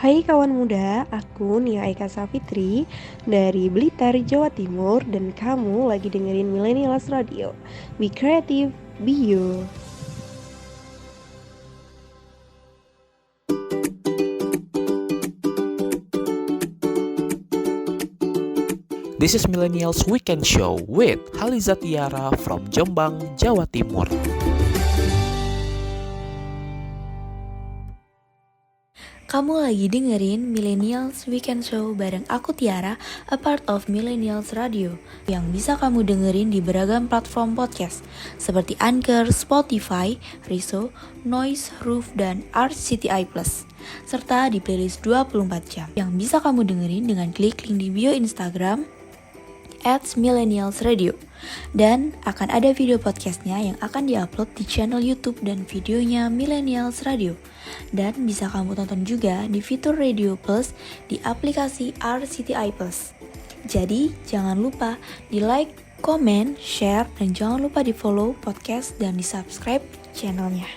Hai kawan muda, aku Nia Eka Safitri dari Blitar, Jawa Timur dan kamu lagi dengerin Millennials Radio. Be creative, be you. This is Millennials Weekend Show with Haliza Tiara from Jombang, Jawa Timur. Kamu lagi dengerin Millennials Weekend Show bareng aku Tiara, a part of Millennials Radio, yang bisa kamu dengerin di beragam platform podcast seperti Anchor, Spotify, Rizzo, Noise, Roof, dan RCTI+, serta di playlist 24 jam yang bisa kamu dengerin dengan klik link di bio Instagram @millennialsradio. Dan akan ada video podcastnya yang akan diupload di channel YouTube dan videonya Millennials Radio. Dan bisa kamu tonton juga di fitur Radio Plus di aplikasi RCTI Plus. Jadi jangan lupa di like, komen, share, dan jangan lupa di follow podcast dan di subscribe channelnya.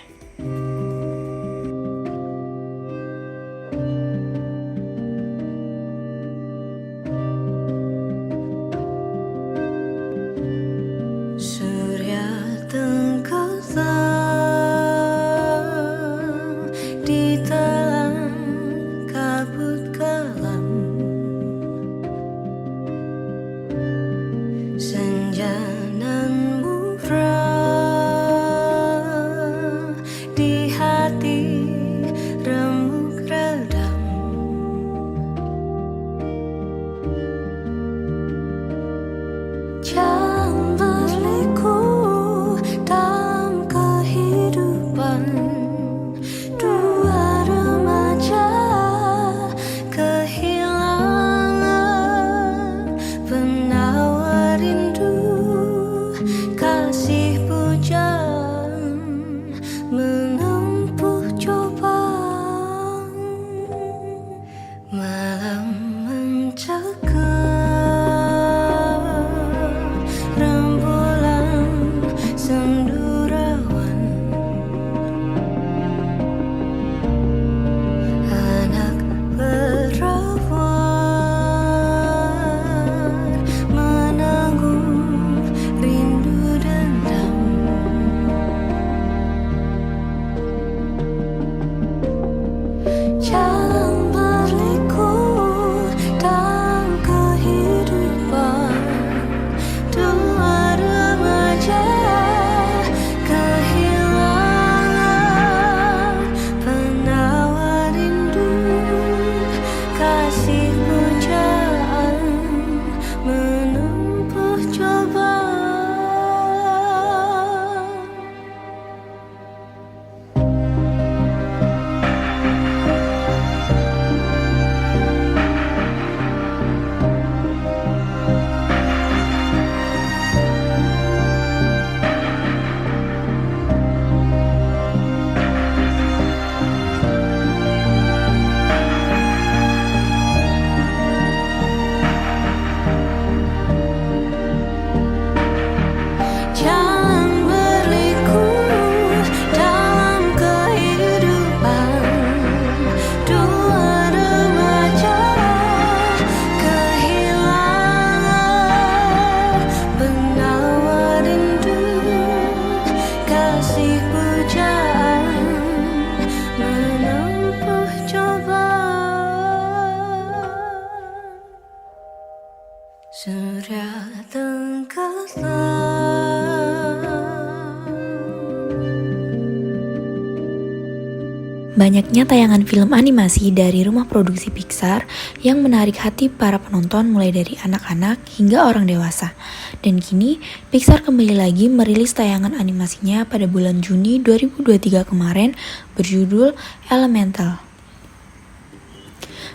Banyaknya tayangan film animasi dari rumah produksi Pixar yang menarik hati para penonton mulai dari anak-anak hingga orang dewasa. Dan kini, Pixar kembali lagi merilis tayangan animasinya pada bulan Juni 2023 kemarin berjudul Elemental.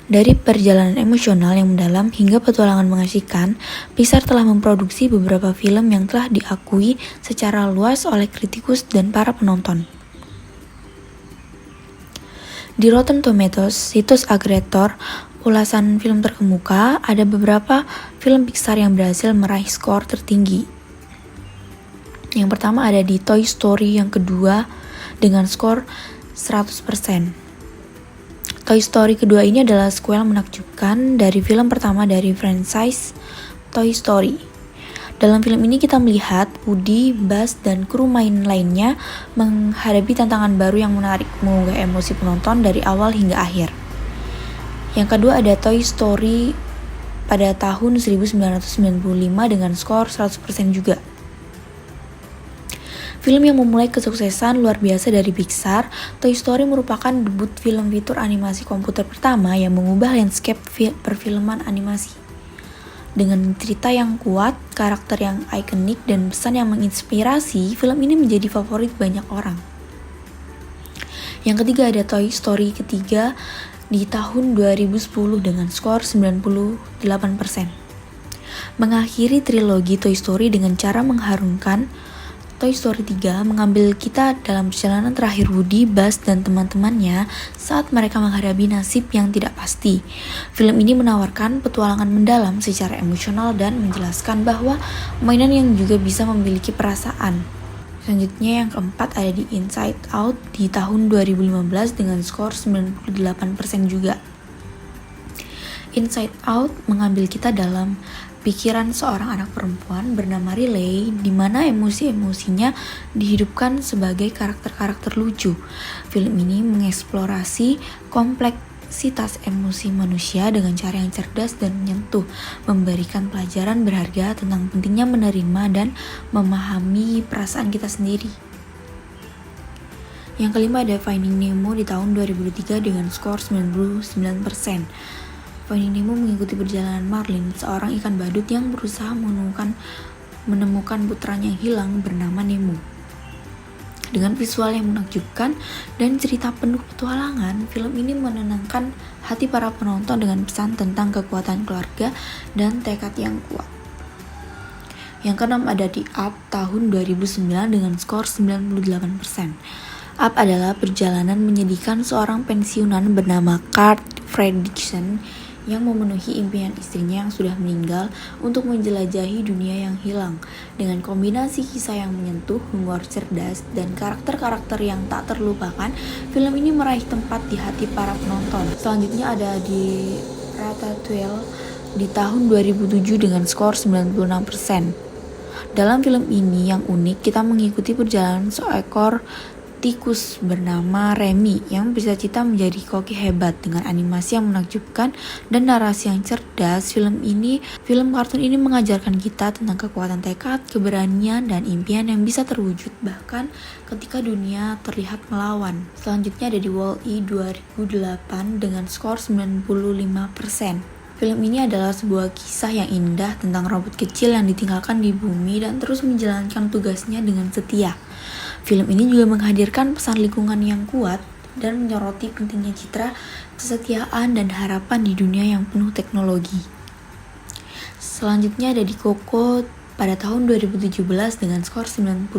Dari perjalanan emosional yang mendalam hingga petualangan mengasihkan, Pixar telah memproduksi beberapa film yang telah diakui secara luas oleh kritikus dan para penonton. Di Rotten Tomatoes, situs agregator ulasan film terkemuka, ada beberapa film Pixar yang berhasil meraih skor tertinggi. Yang pertama ada di Toy Story yang kedua dengan skor 100%. Toy Story kedua ini adalah sequel menakjubkan dari film pertama dari franchise Toy Story. Dalam film ini kita melihat Woody, Buzz, dan kru main lainnya menghadapi tantangan baru yang menarik, menggugah emosi penonton dari awal hingga akhir. Yang kedua ada Toy Story pada tahun 1995 dengan skor 100% juga. Film yang memulai kesuksesan luar biasa dari Pixar, Toy Story merupakan debut film fitur animasi komputer pertama yang mengubah landscape perfilman animasi. Dengan cerita yang kuat, karakter yang ikonik, dan pesan yang menginspirasi, film ini menjadi favorit banyak orang. Yang ketiga ada Toy Story ketiga di tahun 2010 dengan skor 98%. Mengakhiri trilogi Toy Story dengan cara mengharumkan, Toy Story 3 mengambil kita dalam perjalanan terakhir Woody, Buzz, dan teman-temannya saat mereka menghadapi nasib yang tidak pasti. Film ini menawarkan petualangan mendalam secara emosional dan menjelaskan bahwa mainan yang juga bisa memiliki perasaan. Selanjutnya yang keempat ada di Inside Out di tahun 2015 dengan skor 98% juga. Inside Out mengambil kita dalam pikiran seorang anak perempuan bernama Riley, di mana emosi-emosinya dihidupkan sebagai karakter-karakter lucu. Film ini mengeksplorasi kompleksitas emosi manusia dengan cara yang cerdas dan menyentuh, memberikan pelajaran berharga tentang pentingnya menerima dan memahami perasaan kita sendiri. Yang kelima ada Finding Nemo di tahun 2003 dengan skor 99%. Finding Nemo mengikuti perjalanan Marlin, seorang ikan badut yang berusaha menemukan putranya yang hilang bernama Nemo. Dengan visual yang menakjubkan dan cerita penuh petualangan, film ini menenangkan hati para penonton dengan pesan tentang kekuatan keluarga dan tekad yang kuat. Yang keenam ada di Up tahun 2009 dengan skor 98%. Up adalah perjalanan menyedihkan seorang pensiunan bernama Carl Fredricksen yang memenuhi impian istrinya yang sudah meninggal untuk menjelajahi dunia yang hilang. Dengan kombinasi kisah yang menyentuh, humor cerdas, dan karakter-karakter yang tak terlupakan, film ini meraih tempat di hati para penonton. Selanjutnya ada di Ratatouille di tahun 2007 dengan skor 96%. Dalam film ini yang unik, kita mengikuti perjalanan seekor tikus bernama Remy yang bercita-cita menjadi koki hebat. Dengan animasi yang menakjubkan dan narasi yang cerdas, film kartun ini mengajarkan kita tentang kekuatan tekad, keberanian, dan impian yang bisa terwujud bahkan ketika dunia terlihat melawan. Selanjutnya ada di Wall-E 2008 dengan skor 95%. Film ini adalah sebuah kisah yang indah tentang robot kecil yang ditinggalkan di bumi dan terus menjalankan tugasnya dengan setia. Film ini juga menghadirkan pesan lingkungan yang kuat dan menyoroti pentingnya citra, kesetiaan, dan harapan di dunia yang penuh teknologi. Selanjutnya ada di Coco pada tahun 2017 dengan skor 97%.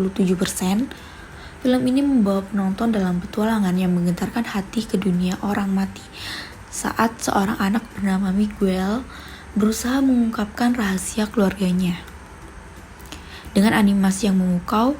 Film ini membawa penonton dalam petualangan yang menggetarkan hati ke dunia orang mati saat seorang anak bernama Miguel berusaha mengungkapkan rahasia keluarganya. Dengan animasi yang memukau,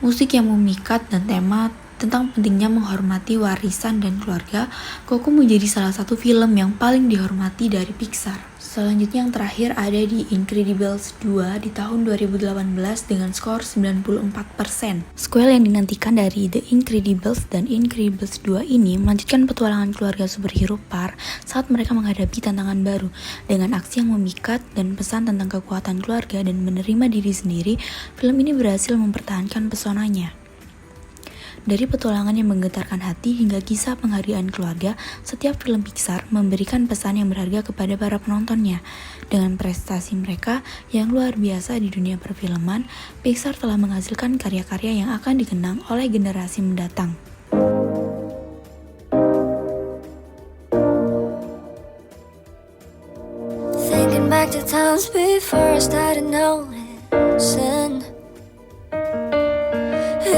musik yang memikat, dan tema tentang pentingnya menghormati warisan dan keluarga, Coco menjadi salah satu film yang paling dihormati dari Pixar. Selanjutnya yang terakhir ada di Incredibles 2 di tahun 2018 dengan skor 94%. Sequel yang dinantikan dari The Incredibles dan Incredibles 2 ini melanjutkan petualangan keluarga superhero par saat mereka menghadapi tantangan baru. Dengan aksi yang memikat dan pesan tentang kekuatan keluarga dan menerima diri sendiri, film ini berhasil mempertahankan pesonanya. Dari petualangan yang menggetarkan hati hingga kisah penghargaan keluarga, setiap film Pixar memberikan pesan yang berharga kepada para penontonnya. Dengan prestasi mereka yang luar biasa di dunia perfilman, Pixar telah menghasilkan karya-karya yang akan dikenang oleh generasi mendatang. Thinking back to times before I started noticing.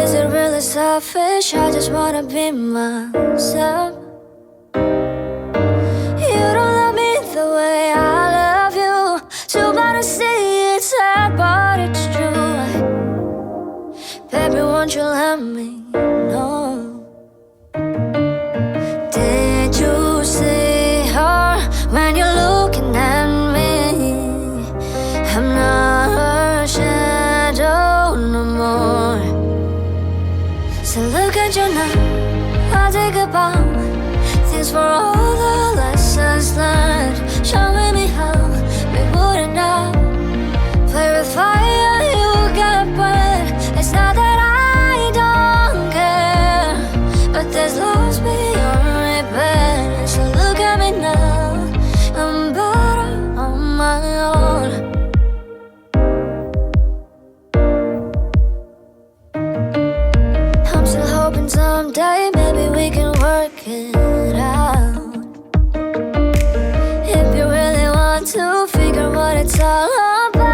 Is it really selfish? I just wanna be myself. You don't love me the way I love you. Too bad to see it's sad, but it's true. Baby, won't you let me know? Did you say now, I take a bow. Thanks for all the lessons learned, showing me how we wouldn't know. Play with fire, you get burned. It's not that I don't care, but there's loves beyond repair. So look at me now, I'm better on my own. I'm still hoping someday maybe we can work it out. If you really want to figure what it's all about.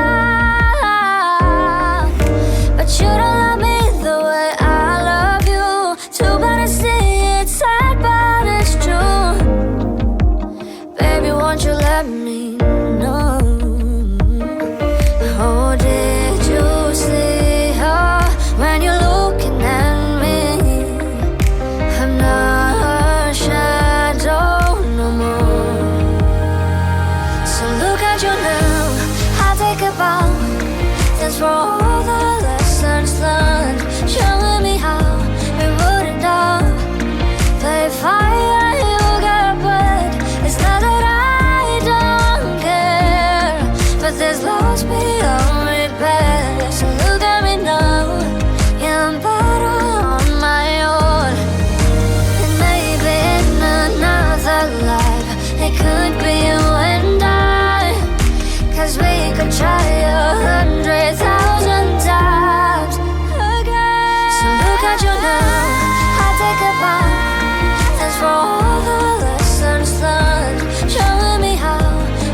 But you don't love me the way I love you. Too bad to see it's sad, but it's true. Baby, won't you let me know? Oh, did you see her when you're looking at me? I'm not her shadow no more. So look at you now, I take a bow. Thanks for all the lessons learned, showing me how we wouldn't know. Play fire, you get burned. It's not that I don't care, but there's lost beyond repair. So look at me now, yeah, I'm better on my own. And maybe in another life it could be you and I, 'cause we could try 100,000 times again. So look at you now, I take a bow. Thanks for all the lessons learned, showing me how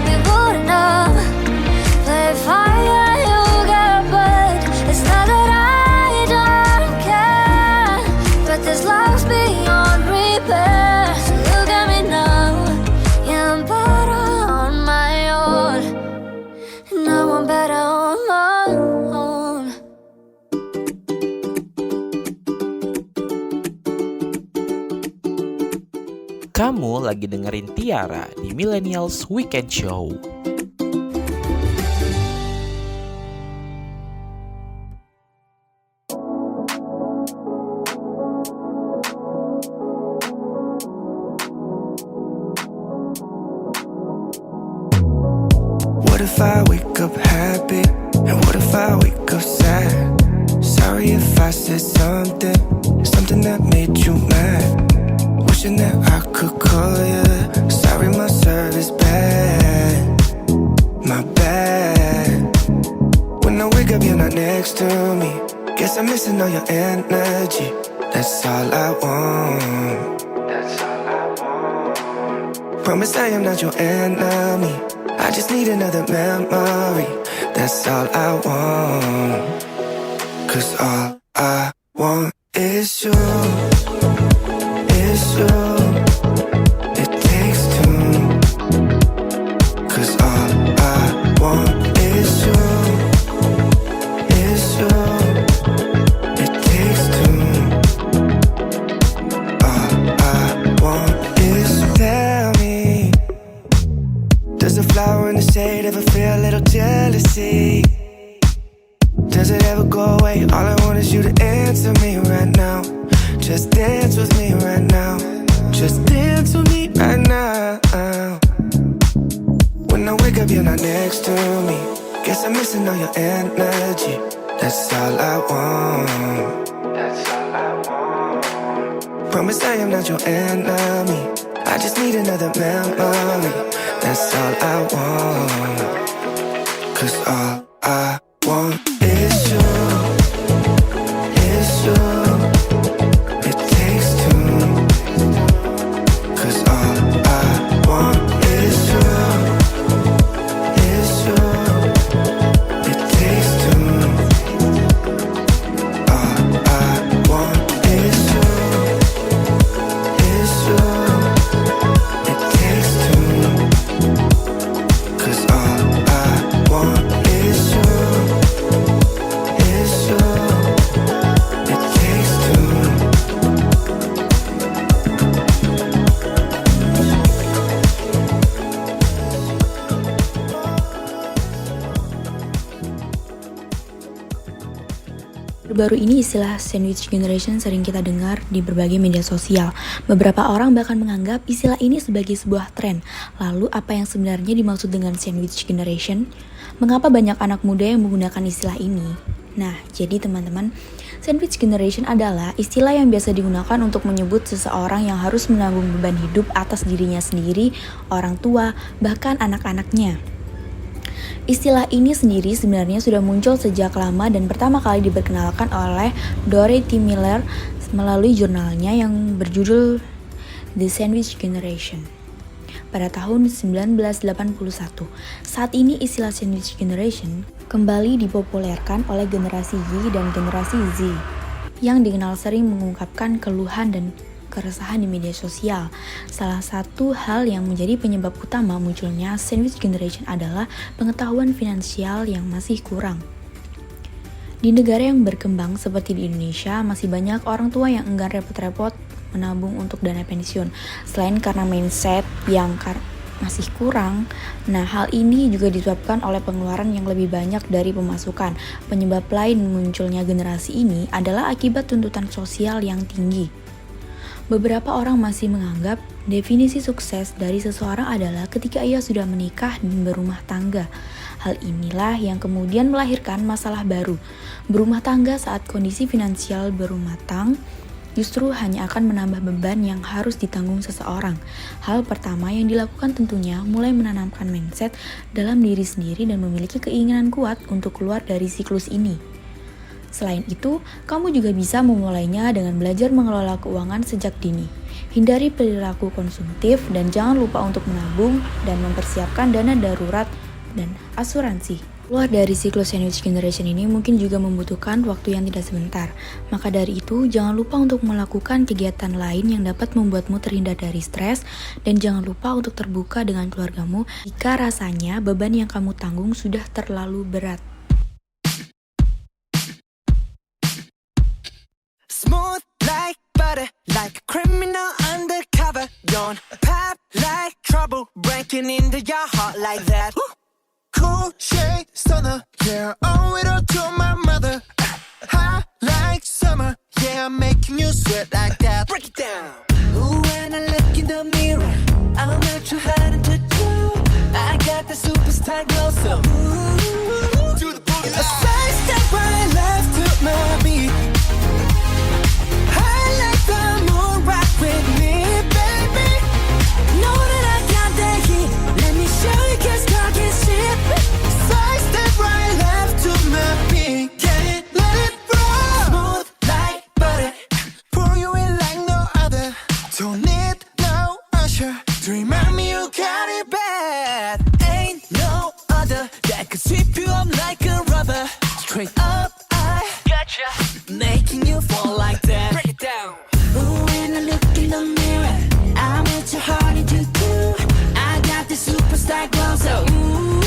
we wouldn't know. Play fire, you get burned. It's not that I don't care, but there's loves beyond repair. So look at me now, yeah, I'm better on my own. Now I'm better on my own. Kamu lagi dengerin Tiara di Millennials Weekend Show. What if I wake up happy? And what if I wake up sad? Sorry if I said something that made you mad. Wishing that I could call you. Sorry my service bad, my bad. When I wake up you're not next to me. Guess I'm missing all your energy. That's all I want. That's all I want. Promise I am not your enemy. I just need another memory. That's all I want. 'Cause all I want is you. Is you. It takes two. 'Cause all I want is you. Is you. It takes two. All I want is tell me, does a flower in the shade ever feel a little jealousy? Does it ever go away? All I want is you to answer me right now. Just dance with me right now. Just dance with me right now. When I wake up you're not next to me. Guess I'm missing all your energy. That's all I want. That's all I want. Promise I am not your enemy. I just need another memory. That's all I want. 'Cause all I want is you. Is you. It takes two. 'Cause all I want is you. Is you. It takes two. All I want is you. Is you. It takes two. 'Cause all I want is Baru-baru ini istilah sandwich generation sering kita dengar di berbagai media sosial. Beberapa orang bahkan menganggap istilah ini sebagai sebuah tren. Lalu apa yang sebenarnya dimaksud dengan sandwich generation? Mengapa banyak anak muda yang menggunakan istilah ini? Nah, jadi teman-teman, sandwich generation adalah istilah yang biasa digunakan untuk menyebut seseorang yang harus menanggung beban hidup atas dirinya sendiri, orang tua, bahkan anak-anaknya. Istilah ini sendiri sebenarnya sudah muncul sejak lama dan pertama kali diperkenalkan oleh Dorothy Miller melalui jurnalnya yang berjudul The Sandwich Generation pada tahun 1981. Saat ini istilah sandwich generation kembali dipopulerkan oleh generasi Y dan generasi Z yang dikenal sering mengungkapkan keluhan dan keresahan di media sosial. Salah satu hal yang menjadi penyebab utama munculnya sandwich generation adalah pengetahuan finansial yang masih kurang. Di negara yang berkembang seperti di Indonesia, masih banyak orang tua yang enggan repot-repot menabung untuk dana pensiun. Selain karena mindset yang masih kurang, nah hal ini juga disebabkan oleh pengeluaran yang lebih banyak dari pemasukan. Penyebab lain munculnya generasi ini adalah akibat tuntutan sosial yang tinggi. Beberapa orang masih menganggap definisi sukses dari seseorang adalah ketika ia sudah menikah dan berumah tangga. Hal inilah yang kemudian melahirkan masalah baru. Berumah tangga saat kondisi finansial berumatang justru hanya akan menambah beban yang harus ditanggung seseorang. Hal pertama yang dilakukan tentunya mulai menanamkan mindset dalam diri sendiri dan memiliki keinginan kuat untuk keluar dari siklus ini. Selain itu, kamu juga bisa memulainya dengan belajar mengelola keuangan sejak dini. Hindari perilaku konsumtif dan jangan lupa untuk menabung dan mempersiapkan dana darurat dan asuransi. Keluar dari siklus sandwich generation ini mungkin juga membutuhkan waktu yang tidak sebentar. Maka dari itu, jangan lupa untuk melakukan kegiatan lain yang dapat membuatmu terhindar dari stres dan jangan lupa untuk terbuka dengan keluargamu jika rasanya beban yang kamu tanggung sudah terlalu berat. Smooth like butter, like a criminal undercover. Don't pop like trouble, breaking into your heart like that. Cool shade stunner, yeah, owe it all to my mother. Hot like summer, yeah, I'm making you sweat like that. Break it down. Ooh, when I look in the mirror, I'm not too hard to do. I got the superstar glow, so ooh, do the boogie line. A side step right left to my beat. With me, baby. Know that I got that heat. Let me show you, cause talking shit. Side step right left to my beat. Get it, let it roll. Smooth like butter. Pour you in like no other. Don't need no usher to remind me you got it bad. Ain't no other that could sweep you up like a rubber. Straight up, I gotcha. Making you fall like that. Break it down. Ooh, when I look in the mirror, I'm at your heart into two. I got the superstar glow, so ooh,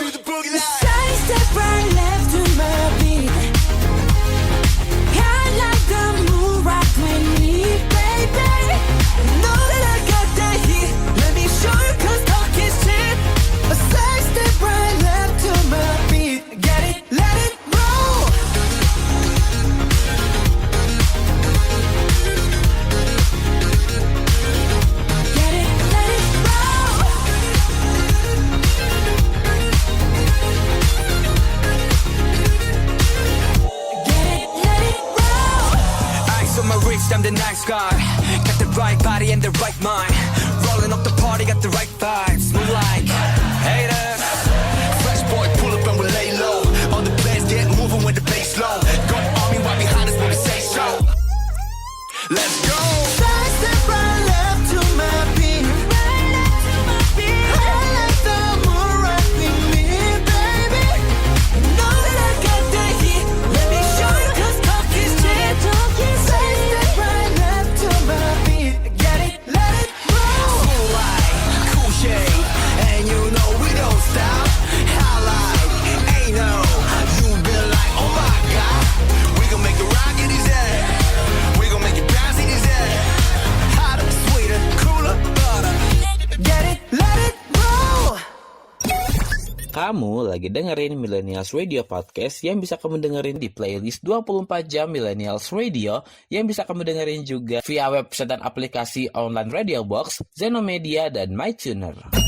do the boogie line. Side step right left to my beat. I like the move right with me, baby. Know that I got that heat. Let me show you, cause talk is cheap. A side step right left to my beat. Get it, let it roll. Kamu lagi dengerin Millennials Radio Podcast yang bisa kamu dengerin di playlist 24 jam Millennials Radio yang bisa kamu dengerin juga via website dan aplikasi online Radio Box, Zenomedia, dan MyTuner.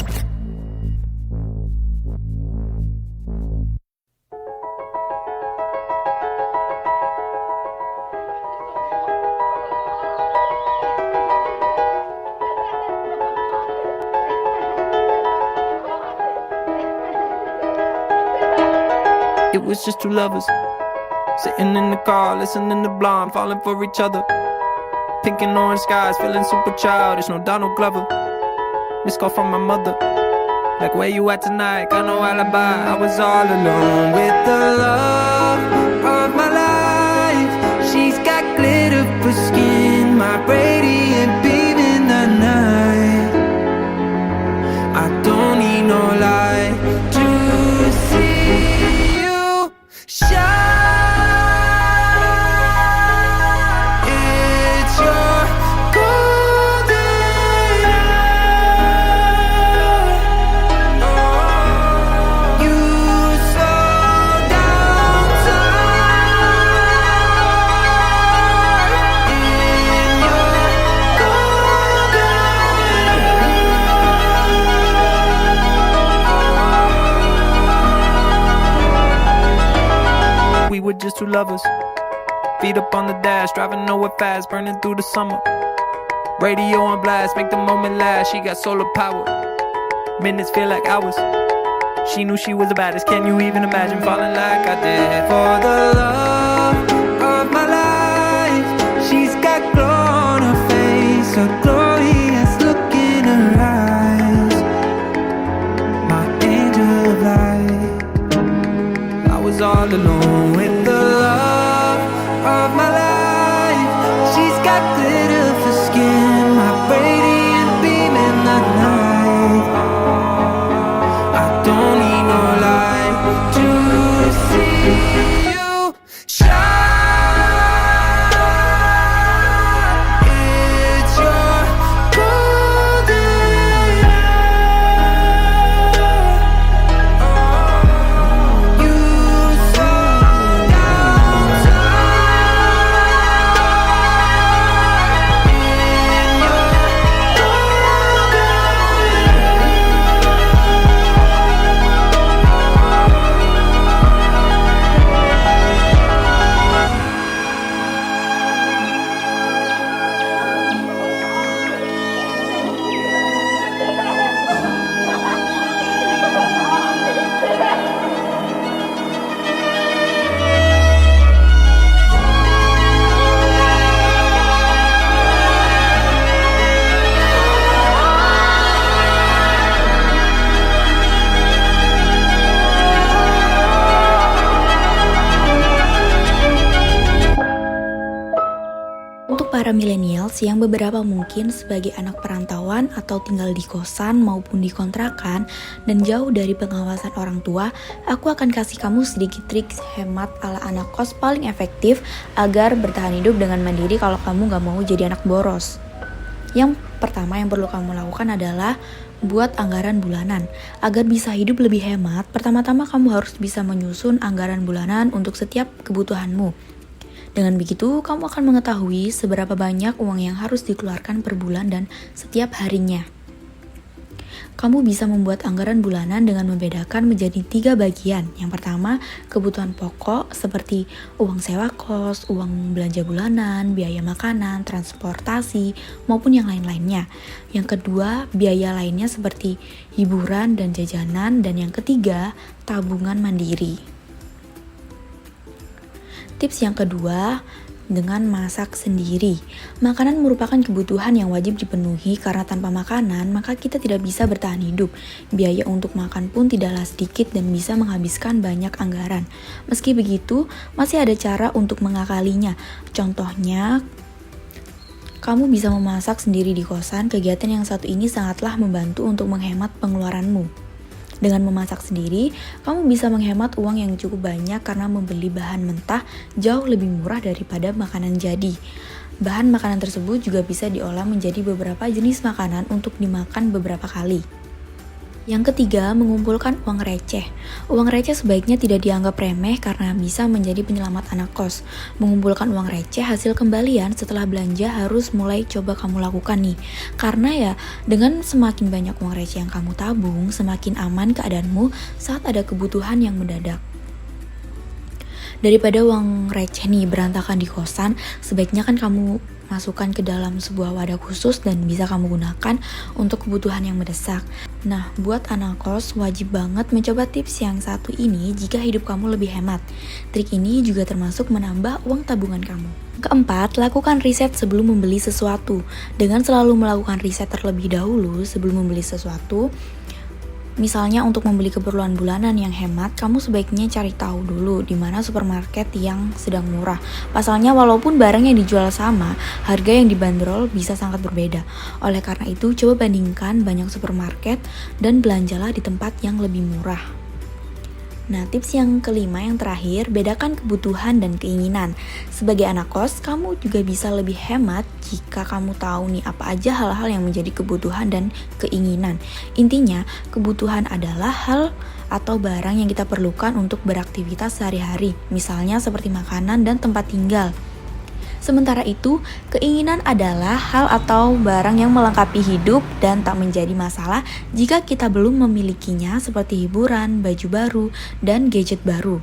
It was just two lovers sitting in the car, listening to Blonde, falling for each other. Pink and orange skies, feeling super childish. No Donald Glover. Missed call from my mother. Like, where you at tonight? Got no alibi. I was all alone with the love of my life. She's got glitter for skin, my radiant beam in the night. I don't need no light to see you shine. It's your golden hour. Oh, you slow down time in your golden. We were just two lovers, feet up on the dash, driving nowhere fast, burning through the summer. Radio on blast, make the moment last. She got solar power, minutes feel like hours. She knew she was the baddest. Can you even imagine falling like I did? For the love of my life, she's got glow on her face, a glorious look in her eyes. My angel of light. I was all alone with the love of my life. She's got glitter for skin, my radiant beam in the night. I don't need no light to see you shine. It's your golden hour. Oh, you slow down time in your Untuk para millennials yang beberapa mungkin sebagai anak perantauan atau tinggal di kosan maupun di kontrakan dan jauh dari pengawasan orang tua, aku akan kasih kamu sedikit trik hemat ala anak kos paling efektif agar bertahan hidup dengan mandiri kalau kamu gak mau jadi anak boros. Yang pertama yang perlu kamu lakukan adalah buat anggaran bulanan. Agar bisa hidup lebih hemat, pertama-tama kamu harus bisa menyusun anggaran bulanan untuk setiap kebutuhanmu. Dengan begitu, kamu akan mengetahui seberapa banyak uang yang harus dikeluarkan per bulan dan setiap harinya. Kamu bisa membuat anggaran bulanan dengan membedakan menjadi 3 bagian. Yang pertama, kebutuhan pokok seperti uang sewa kos, uang belanja bulanan, biaya makanan, transportasi, maupun yang lain-lainnya. Yang kedua, biaya lainnya seperti hiburan dan jajanan. Dan yang ketiga, tabungan mandiri. Tips yang kedua, dengan masak sendiri. Makanan merupakan kebutuhan yang wajib dipenuhi karena tanpa makanan, maka kita tidak bisa bertahan hidup. Biaya untuk makan pun tidaklah sedikit dan bisa menghabiskan banyak anggaran. Meski begitu, masih ada cara untuk mengakalinya. Contohnya, kamu bisa memasak sendiri di kosan. Kegiatan yang satu ini sangatlah membantu untuk menghemat pengeluaranmu. Dengan memasak sendiri, kamu bisa menghemat uang yang cukup banyak karena membeli bahan mentah jauh lebih murah daripada makanan jadi. Bahan makanan tersebut juga bisa diolah menjadi beberapa jenis makanan untuk dimakan beberapa kali. Yang ketiga, mengumpulkan uang receh. Uang receh sebaiknya tidak dianggap remeh karena bisa menjadi penyelamat anak kos. Mengumpulkan uang receh hasil kembalian setelah belanja harus mulai coba kamu lakukan nih. Karena ya, dengan semakin banyak uang receh yang kamu tabung, semakin aman keadaanmu saat ada kebutuhan yang mendadak. Daripada uang receh nih berantakan di kosan, sebaiknya kan kamu masukkan ke dalam sebuah wadah khusus dan bisa kamu gunakan untuk kebutuhan yang mendesak. Nah, buat anak kos wajib banget mencoba tips yang satu ini jika hidup kamu lebih hemat. Trik ini juga termasuk menambah uang tabungan kamu. Keempat, lakukan riset sebelum membeli sesuatu. Dengan selalu melakukan riset terlebih dahulu sebelum membeli sesuatu, misalnya untuk membeli keperluan bulanan yang hemat, kamu sebaiknya cari tahu dulu di mana supermarket yang sedang murah. Pasalnya walaupun barang yang dijual sama, harga yang dibanderol bisa sangat berbeda. Oleh karena itu, coba bandingkan banyak supermarket dan belanjalah di tempat yang lebih murah. Nah, tips yang kelima yang terakhir, bedakan kebutuhan dan keinginan. Sebagai anak kos, kamu juga bisa lebih hemat jika kamu tahu nih apa aja hal-hal yang menjadi kebutuhan dan keinginan. Intinya, kebutuhan adalah hal atau barang yang kita perlukan untuk beraktivitas sehari-hari, misalnya seperti makanan dan tempat tinggal. Sementara itu, keinginan adalah hal atau barang yang melengkapi hidup dan tak menjadi masalah jika kita belum memilikinya, seperti hiburan, baju baru, dan gadget baru.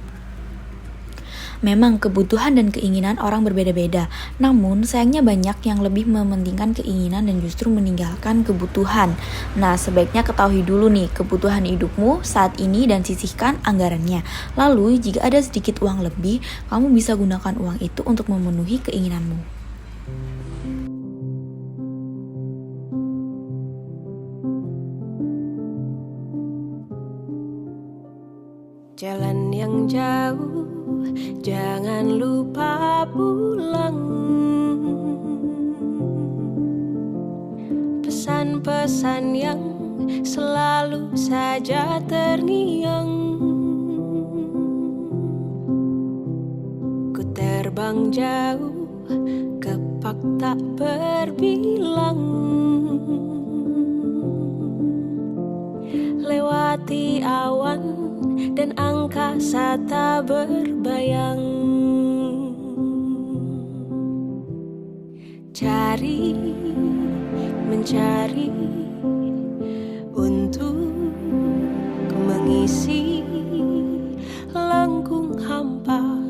Memang kebutuhan dan keinginan orang berbeda-beda, namun sayangnya banyak yang lebih mementingkan keinginan dan justru meninggalkan kebutuhan. Nah, sebaiknya ketahui dulu nih kebutuhan hidupmu saat ini dan sisihkan anggarannya. Lalu, jika ada sedikit uang lebih, kamu bisa gunakan uang itu untuk memenuhi keinginanmu. Jalan yang jauh, jangan lupa pulang. Pesan-pesan yang selalu saja terngiang. Ku terbang jauh, kepak tak berbilang. Lewati awan dan angkasa tak berbayang. Cari, mencari untuk mengisi lengkung hampa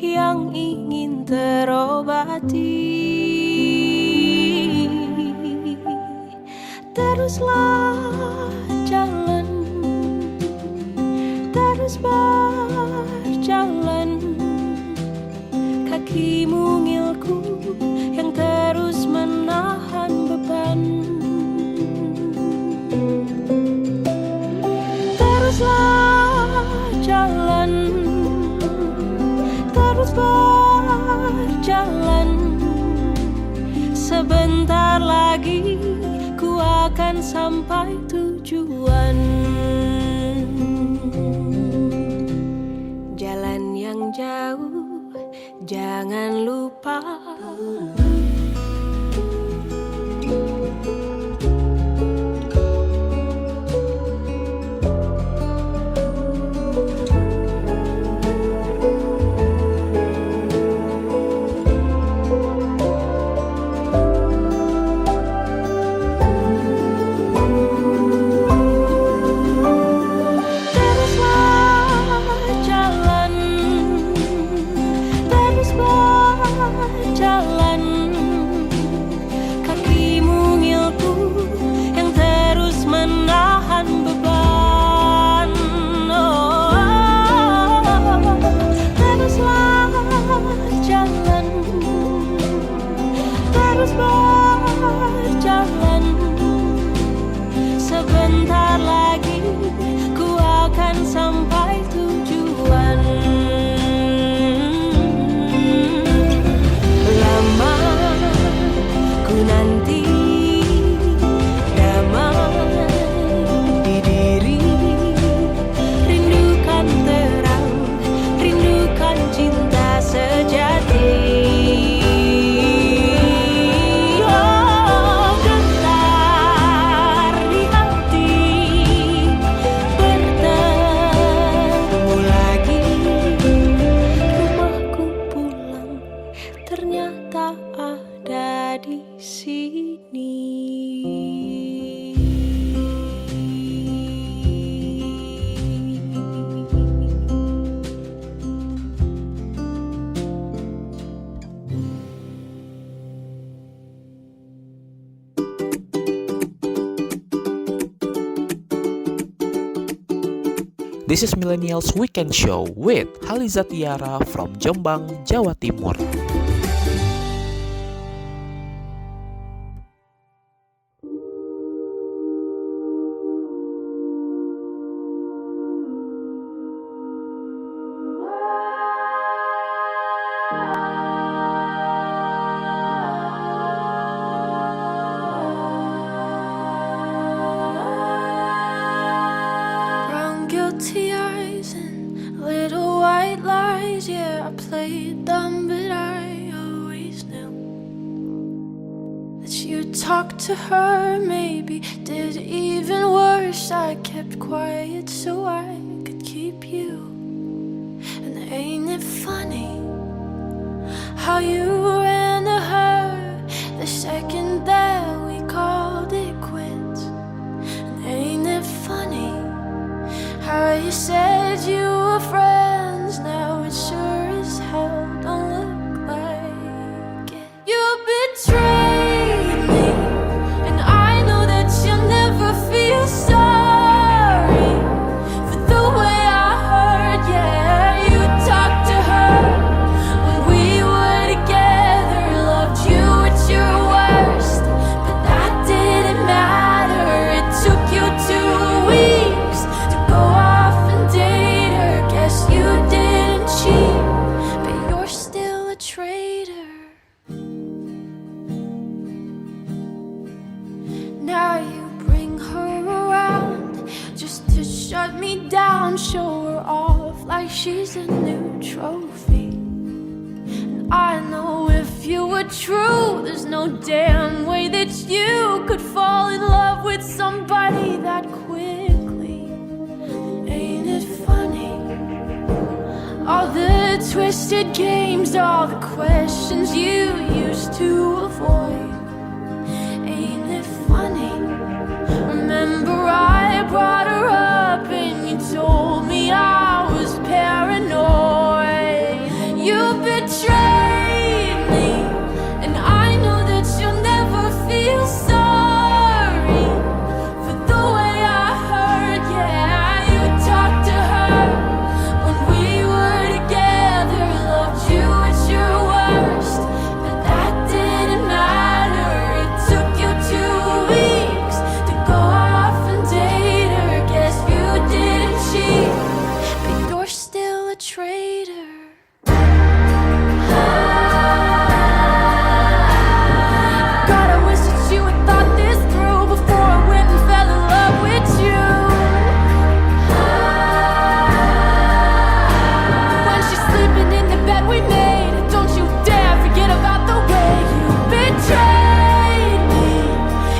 yang ingin terobati. Teruslah jalan, terus berjalan, kaki mungilku yang terus menahan beban. Teruslah jalan, terus berjalan, sebentar lagi ku akan sampai tujuan. Jalan yang jauh, jangan lupa. Jalan This is Millennials Weekend Show with Haliza Tiara from Jombang, Jawa Timur. Guilty eyes and little white lies. Yeah, I played dumb, but I always knew that you'd talk to her. Maybe did even worse. I kept quiet so I could keep you. And ain't it funny how you ran to her the second that we called it quits? And ain't it funny how you said you were friends, now it sure as hell don't look like it. You betrayed me, and I know that you'll never feel sorry for the way I hurt. Yeah, you talked to her when we were together, loved you at your worst, but that didn't matter. It took you 2 weeks to go off and date her. Guess you didn't cheat, but you're still a traitor. Now you bring her around just to shut me down, show her off like she's a new trophy. And I know if you were true, there's no damn way that you could fall in love with somebody that quickly. Ain't it funny? All the twisted games, all the questions you used to avoid. Ain't it funny? Remember I brought her up and you told me I was paranoid. You betrayed me, and I know that you'll never feel sorry for the way I hurt. Yeah, you talked to her when we were together, loved you at your worst, but that didn't matter. It took you 2 weeks to go off and date her. Guess you didn't cheat, but you're still a traitor. God, I wish that you had thought this through before I went and fell in love with you. When she's sleeping in the bed we made, don't you dare forget about the way you betrayed me.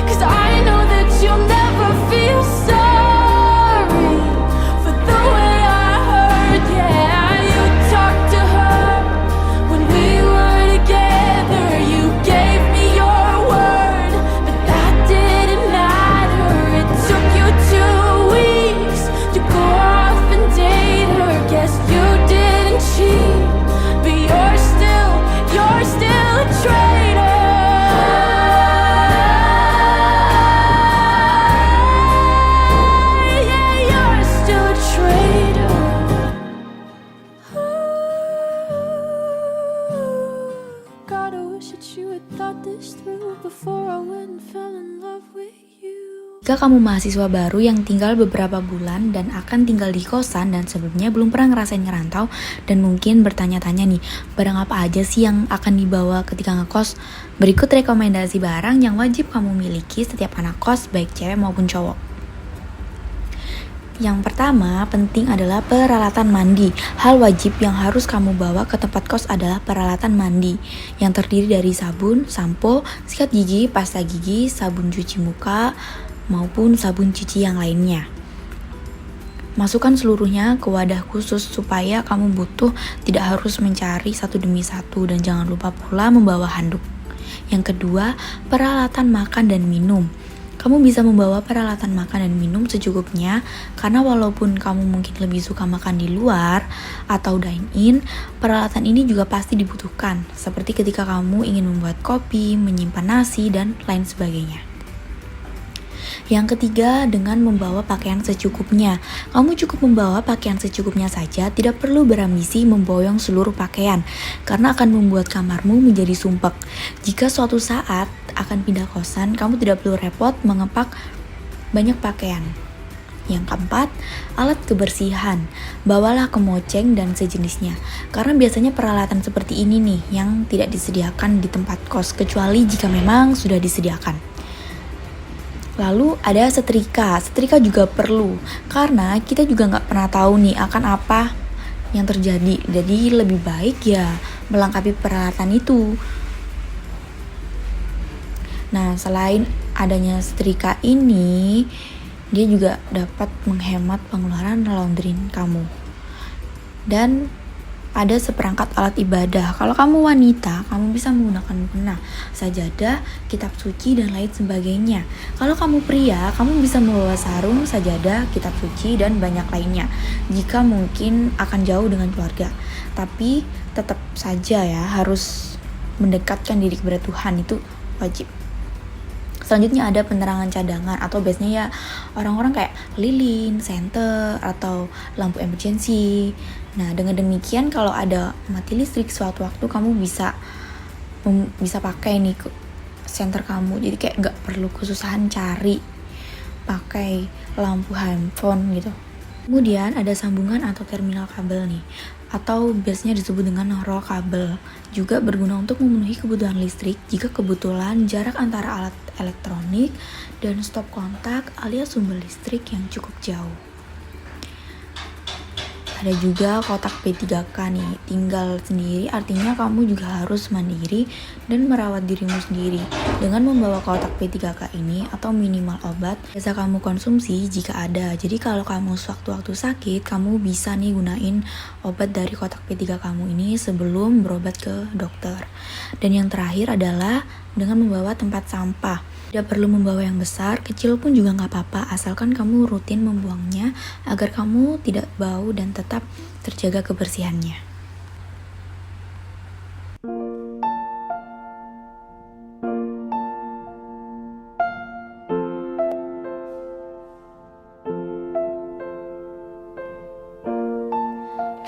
'Cause I know that you'll never feel sorry for the way I hurt. Yeah, you talked to her when we were together. You gave me your word, but that didn't matter. It took you 2 weeks to go off and date her. Guess you didn't cheat, but you're still a traitor. Yeah, you're still a traitor. God, I wish that you had thought this through before I went and fell in love with you. Jika kamu mahasiswa baru yang tinggal beberapa bulan dan akan tinggal di kosan dan sebelumnya belum pernah ngerasain ngerantau dan mungkin bertanya-tanya nih, barang apa aja sih yang akan dibawa ketika ngekos? Berikut rekomendasi barang yang wajib kamu miliki setiap anak kos, baik cewek maupun cowok. Yang pertama, penting adalah peralatan mandi. Hal wajib yang harus kamu bawa ke tempat kos adalah peralatan mandi yang terdiri dari sabun, sampo, sikat gigi, pasta gigi, sabun cuci muka, maupun sabun cuci yang lainnya. Masukkan seluruhnya ke wadah khusus supaya kamu tidak harus mencari satu demi satu, dan jangan lupa pula membawa handuk. Yang kedua, peralatan makan dan minum. Kamu bisa membawa peralatan makan dan minum secukupnya, karena walaupun kamu mungkin lebih suka makan di luar atau dine-in, peralatan ini juga pasti dibutuhkan, seperti ketika kamu ingin membuat kopi, menyimpan nasi, dan lain sebagainya. Yang ketiga, dengan membawa pakaian secukupnya. Kamu cukup membawa pakaian secukupnya saja, tidak perlu berambisi memboyong seluruh pakaian, karena akan membuat kamarmu menjadi sumpek. Jika suatu saat akan pindah kosan, kamu tidak perlu repot mengepak banyak pakaian. Yang keempat, alat kebersihan. Bawalah kemoceng dan sejenisnya, karena biasanya peralatan seperti ini nih yang tidak disediakan di tempat kos, kecuali jika memang sudah disediakan. Lalu ada setrika. Setrika juga perlu, karena kita juga nggak pernah tahu nih akan apa yang terjadi. Jadi lebih baik ya melengkapi peralatan itu. Nah, selain adanya setrika ini, dia juga dapat menghemat pengeluaran laundry kamu. Dan ada seperangkat alat ibadah. Kalau kamu wanita, kamu bisa menggunakan mukena, sajadah, kitab suci, dan lain sebagainya. Kalau kamu pria, kamu bisa membawa sarung, sajadah, kitab suci, dan banyak lainnya. Jika mungkin akan jauh dengan keluarga. Tapi tetap saja ya, harus mendekatkan diri kepada Tuhan, itu wajib. Selanjutnya ada penerangan cadangan, atau biasanya ya orang-orang kayak lilin, senter, atau lampu emergency. Nah, dengan demikian kalau ada mati listrik suatu waktu, kamu bisa pakai nih senter kamu. Jadi kayak gak perlu kesusahan cari pakai lampu handphone gitu. Kemudian ada sambungan atau terminal kabel nih, atau biasanya disebut dengan roll kabel. Juga berguna untuk memenuhi kebutuhan listrik jika kebetulan jarak antara alat elektronik dan stop kontak alias sumber listrik yang cukup jauh. Ada juga kotak P3K nih, tinggal sendiri, artinya kamu juga harus mandiri dan merawat dirimu sendiri dengan membawa kotak P3K ini atau minimal obat biasa kamu konsumsi jika ada. Jadi kalau kamu sewaktu-waktu sakit, kamu bisa nih gunain obat dari kotak P3 kamu ini sebelum berobat ke dokter. Dan yang terakhir adalah dengan membawa tempat sampah. Tidak perlu membawa yang besar, kecil pun juga gak apa-apa, asalkan kamu rutin membuangnya agar kamu tidak bau dan tetap terjaga kebersihannya.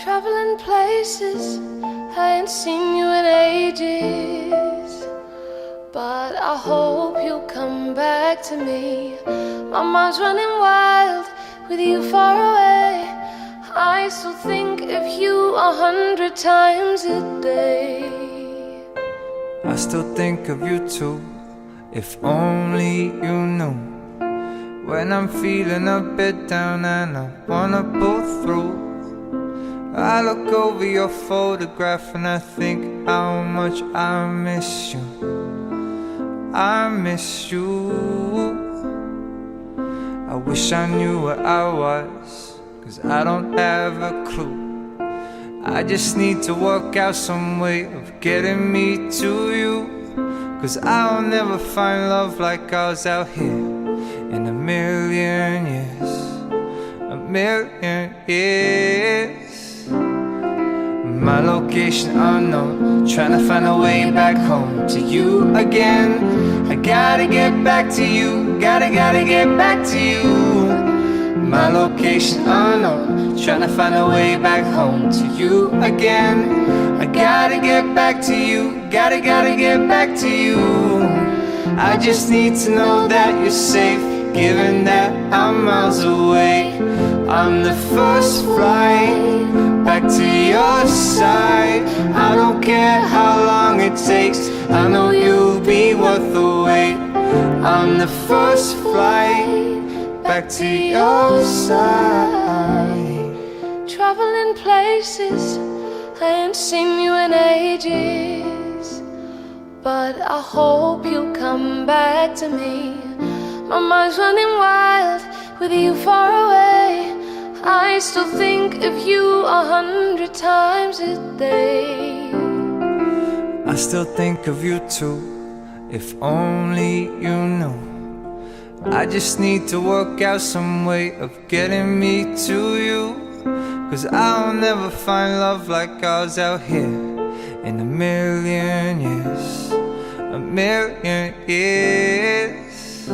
Traveling places, I ain't seen you in ages, but I hope you'll come back to me. My mind's running wild with you far away. I still think of you 100 times a day. I still think of you too, if only you knew. When I'm feeling a bit down and I wanna pull through, I look over your photograph and I think how much I miss you. I miss you. I wish I knew where I was, 'cause I don't have a clue. I just need to work out some way of getting me to you, 'cause I'll never find love like ours out here in a million years. A million years. My location unknown, trying to find a way back home to you again. I gotta get back to you, gotta get back to you. My location unknown, trying to find a way back home to you again. I gotta get back to you, gotta get back to you. I just need to know that you're safe, given that I'm miles away. I'm the first flight back to your side. I don't care how long it takes, I know you'll be worth the wait. I'm the first flight back to your side. Traveling places, I ain't seen you in ages, but I hope you'll come back to me. My mind's running wild with you far away. I still think of you 100 times a day. I still think of you too, if only you knew. I just need to work out some way of getting me to you, 'cause I'll never find love like ours out here in a million years. A million years.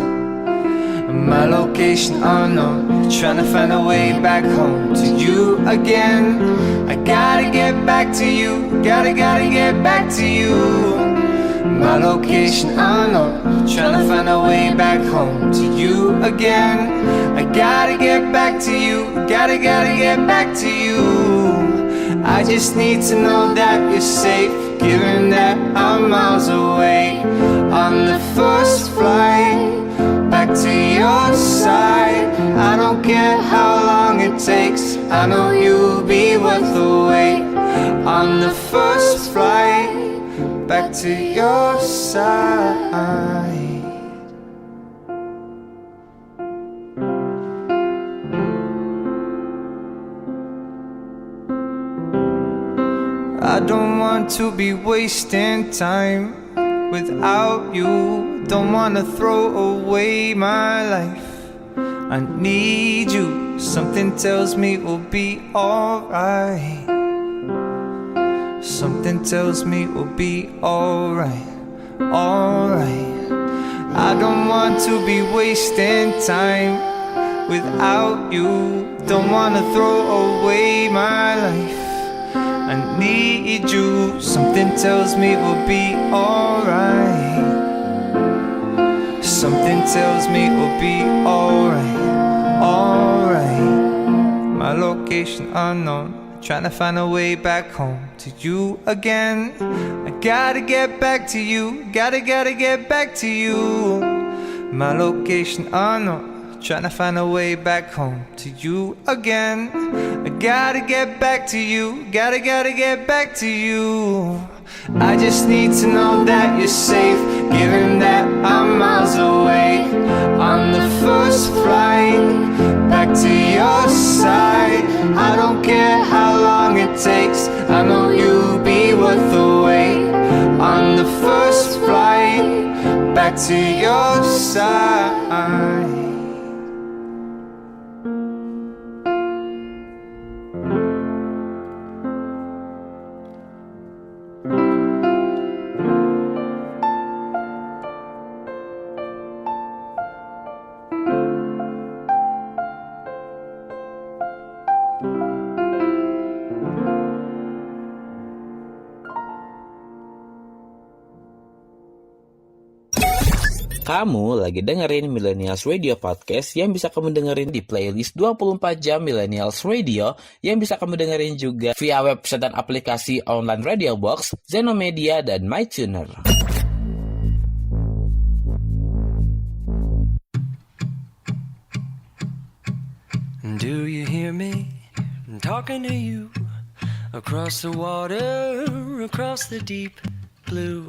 My location unknown, trying to find a way back home to you again. I gotta get back to you, gotta get back to you. My location unknown, trying to find a way back home to you again. I gotta get back to you, gotta get back to you. I just need to know that you're safe, given that I'm miles away. On the first flight back to your side, I don't care how long it takes, I know you'll be worth the wait. On the first flight back to your side. I don't want to be wasting time without you. Don't wanna throw away my life. I need you. Something tells me we'll be alright. Something tells me we'll be alright. Alright. I don't want to be wasting time without you. Don't wanna throw away my life. I need you. Something tells me we'll be alright. Something tells me we'll be alright. Alright. My location unknown, trying to find a way back home to you again. I gotta get back to you, gotta get back to you. My location unknown, trying to find a way back home to you again. I gotta get back to you, gotta get back to you. I just need to know that you're safe, given that I'm miles away. On the first flight back to your side, I don't care how long it takes, I know you'll be worth the wait. On the first flight back to your side. Kamu lagi dengerin Millennials Radio Podcast yang bisa kamu dengerin di playlist 24 jam Millennials Radio yang bisa kamu dengerin juga via website dan aplikasi online Radio Box, Zenomedia, dan MyTuner. Do you hear me? I'm talking to you across the water, across the deep blue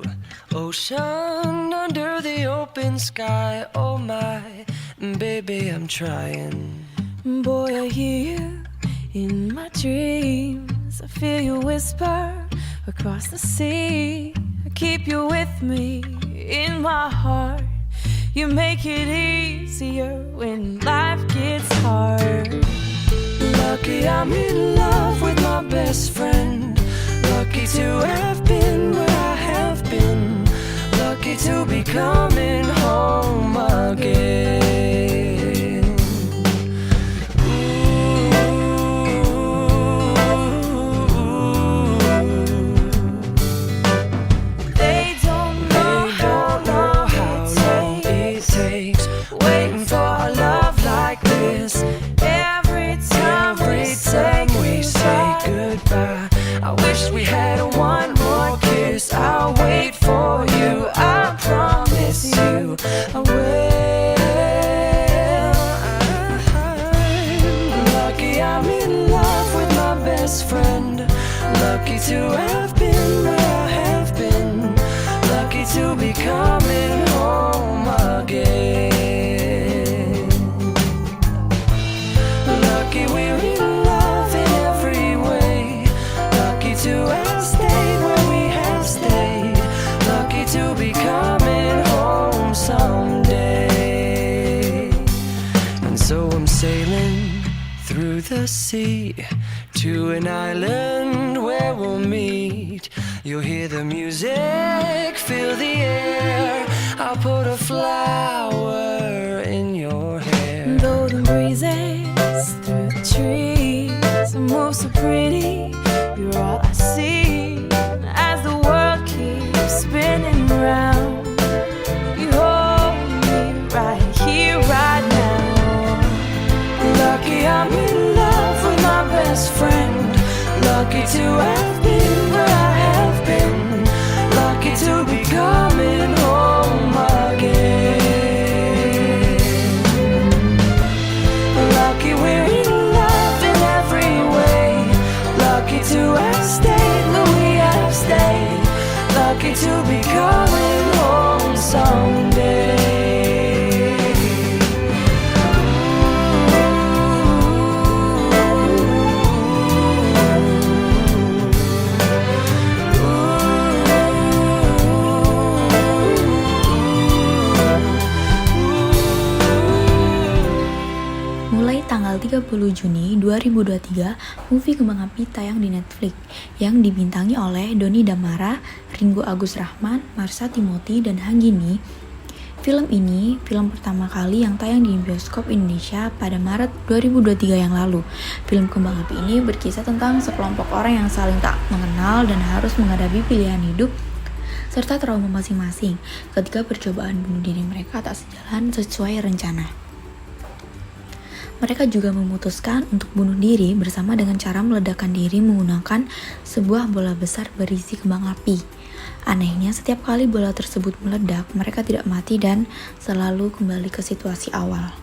ocean, under the open sky. Oh my, baby, I'm trying. Boy, I hear you in my dreams. I feel you whisper across the sea. I keep you with me in my heart. You make it easier when life gets hard. Lucky I'm in love with my best friend. Lucky to have been where I have been. Lucky to be coming home again. They don't know how long it takes waiting for a love like this. Every time we say goodbye, I wish we had one more kiss. I'll wait for you, I promise you I will. Lucky I'm in love with my best friend. Lucky to have been where I have been. Lucky to be coming home again. Lucky we're in love in every way. Lucky to have stayed where we have stayed. Lucky to be coming home someday. And so I'm sailing through the sea to an island where we'll meet. You'll hear the music, feel the air. I'll put a flower in your hair. breezes through the trees move so pretty. You're all I see as the world keeps spinning round. You hold me right here, right now. Lucky I'm in love with my best friend. Lucky to have been where I have been. Lucky to be coming home again. Lucky we're in love in every way. Lucky to have stayed when we have stayed. Lucky to be coming home someday. Mulai tanggal 30 Juni 2023, movie Kembang Api tayang di Netflix yang dibintangi oleh Doni Damara, Ringo Agus Rahman, Marsha Timothy, dan Hanggini. Film ini film pertama kali yang tayang di bioskop Indonesia pada Maret 2023 yang lalu. Film Kembang Api ini berkisah tentang sekelompok orang yang saling tak mengenal dan harus menghadapi pilihan hidup serta trauma masing-masing ketika percobaan bunuh diri mereka tak sejalan sesuai rencana. Mereka juga memutuskan untuk bunuh diri bersama dengan cara meledakkan diri menggunakan sebuah bola besar berisi kembang api. Anehnya, setiap kali bola tersebut meledak, mereka tidak mati dan selalu kembali ke situasi awal.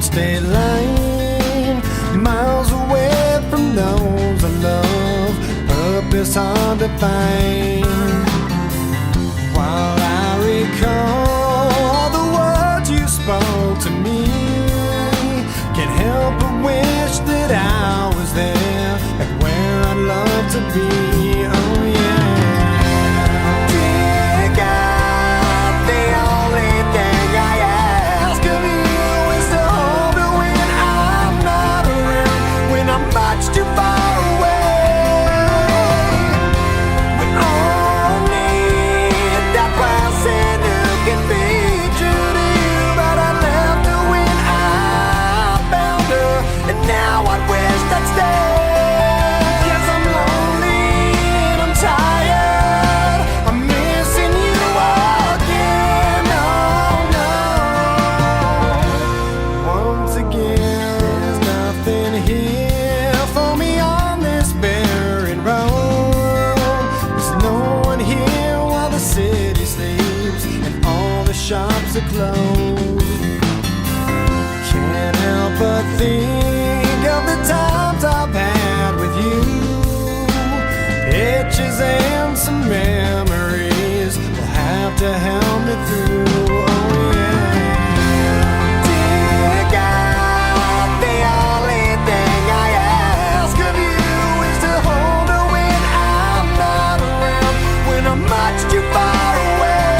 State line, miles away from those I love. Purpose hard to find. While I recall the words you spoke to me, can't help but wish that I was there and where I'd love to be. Oh yeah. Dear God, the only thing I ask of you is to hold me when I'm not around, when I'm much too far away. We all need that person who can be true to you, but I left her when I found her, and now I wish I'd stay. 'Cause I'm lonely and I'm tired, I'm missing you again. Oh no. Once again, there's nothing here for me on this barren road. There's no one here while the city sleeps and all the shops are closed. Can't help but think of the times I've had with you. Pictures and some memories will have to help me through. Oh yeah. Dear God, the only thing I ask of you is to hold her when I'm not around, when I'm much too far away.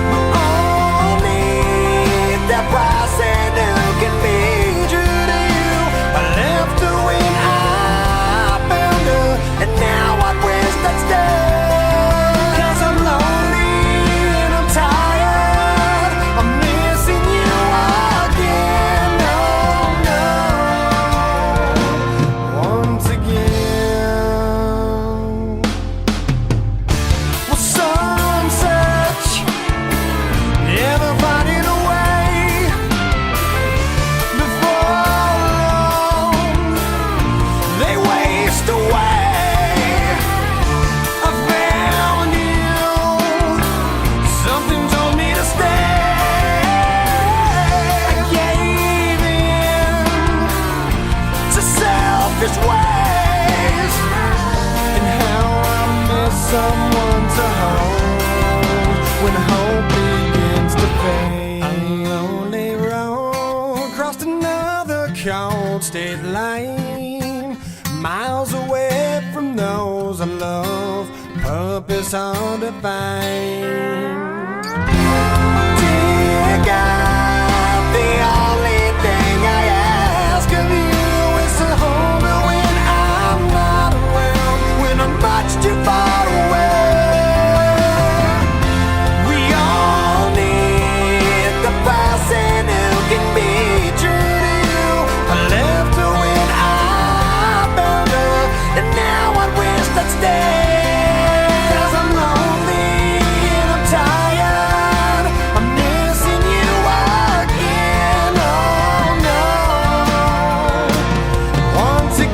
We all need that person who can be true to you. I left her when I found her, and now I wish I'd stay. 'Cause I'm lonely old state line, miles away from those I love. Purpose hard to find. Dear God, the only thing I ask of you is to hold me when I'm not around, when I'm much too far away. We all need the person who can be true to you. I left her when I found her, and now I wish I'd stay. 'Cause I'm lonely and I'm tired, I'm missing you again, oh no, once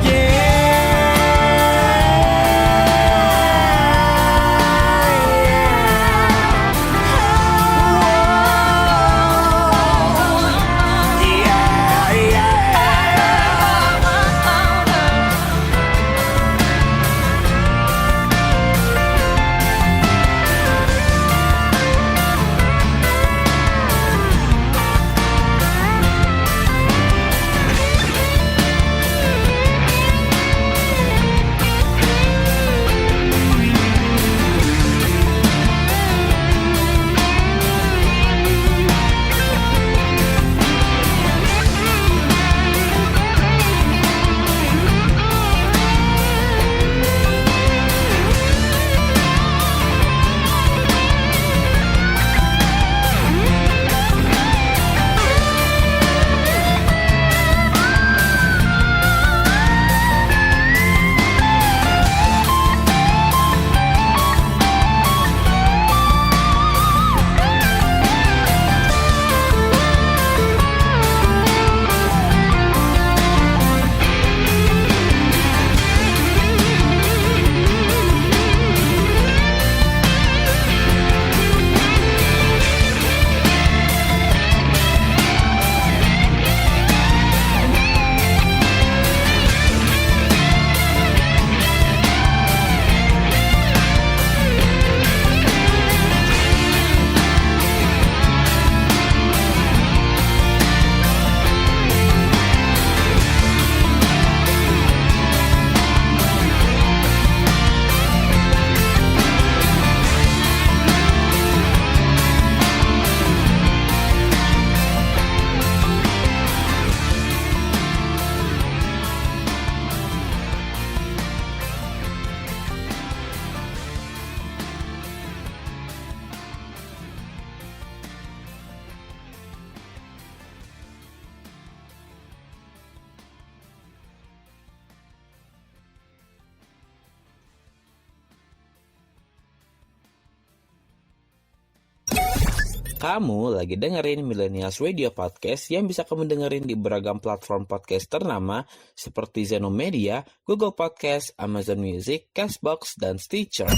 Kamu lagi dengerin Millennials Radio Podcast yang bisa kamu dengerin di beragam platform podcast ternama seperti Zenomedia, Google Podcast, Amazon Music, Castbox, dan Stitcher.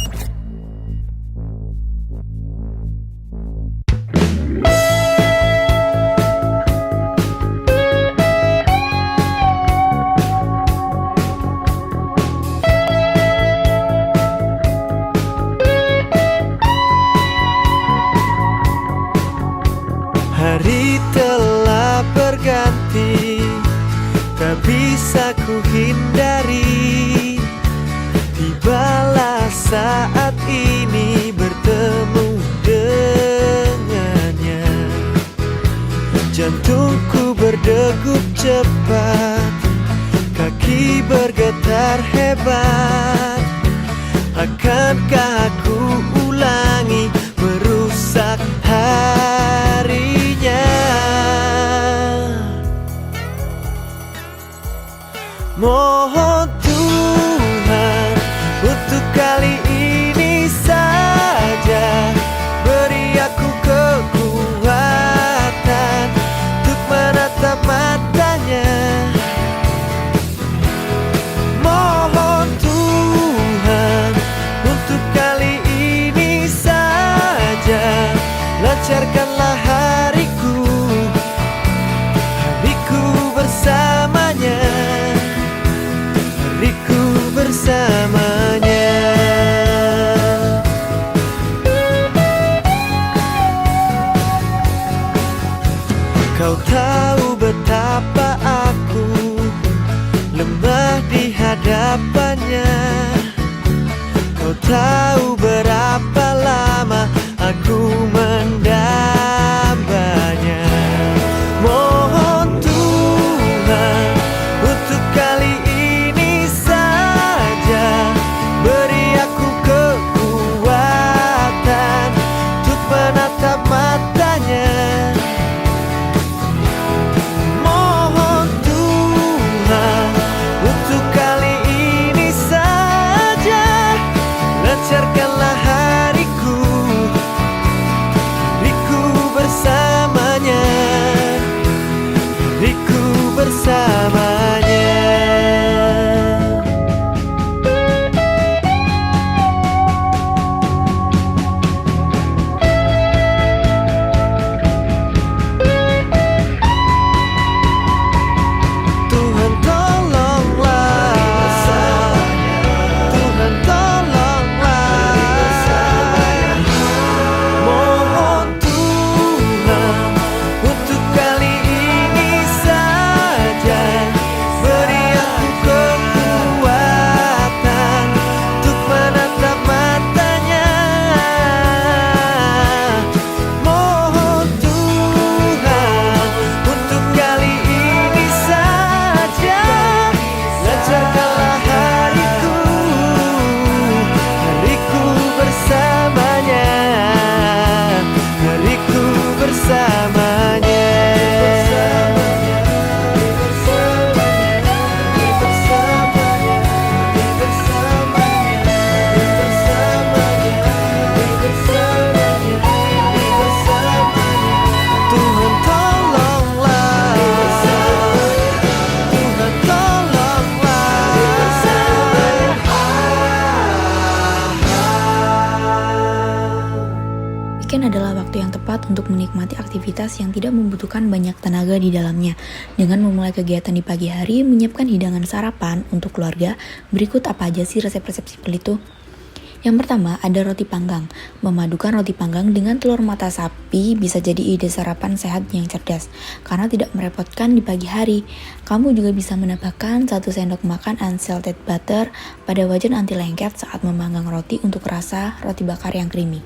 Hari telah berganti, tak bisa ku hindari. Tibalah saat ini bertemu dengannya. Jantungku berdegup cepat, kaki bergetar hebat. Akankah aku ulangi merusak harinya? Mohon Tuhan untuk kali ini saja beri aku kekuatan untuk menatap matanya. Mohon Tuhan untuk kali ini saja lancarkanlah hariku bersamanya, hariku bersamanya. Kau tahu betapa aku apanya. Kau tahu berapa lama aku mendambanya. Mohon Tuhan untuk kali ini saja beri aku kekuatan untuk menatap matanya. Mohon Tuhan untuk kali ini saja lancarkanlah hariku bersamanya, hariku bersamanya. Tuhan tolonglah, Tuhan tolonglah. Mohon Tuhan untuk kali ini saja beri aku kekuatan untuk menatap matanya. Mohon Tuhan untuk kali ini saja lancarkanlah hariku bersamanya, hariku bersamanya. Tuhan tolonglah, Tuhan tolonglah. Weekend adalah waktu yang tepat untuk menikmati aktivitas yang tidak membutuhkan banyak tenaga di dalamnya. Dengan memulai kegiatan di pagi hari, menyiapkan hidangan sarapan untuk keluarga, berikut apa aja sih resep-resep simpel itu? Yang pertama, ada roti panggang. Memadukan roti panggang dengan telur mata sapi bisa jadi ide sarapan sehat yang cerdas, karena tidak merepotkan di pagi hari. Kamu juga bisa menambahkan 1 sendok makan unsalted butter pada wajan anti lengket saat memanggang roti untuk rasa roti bakar yang creamy.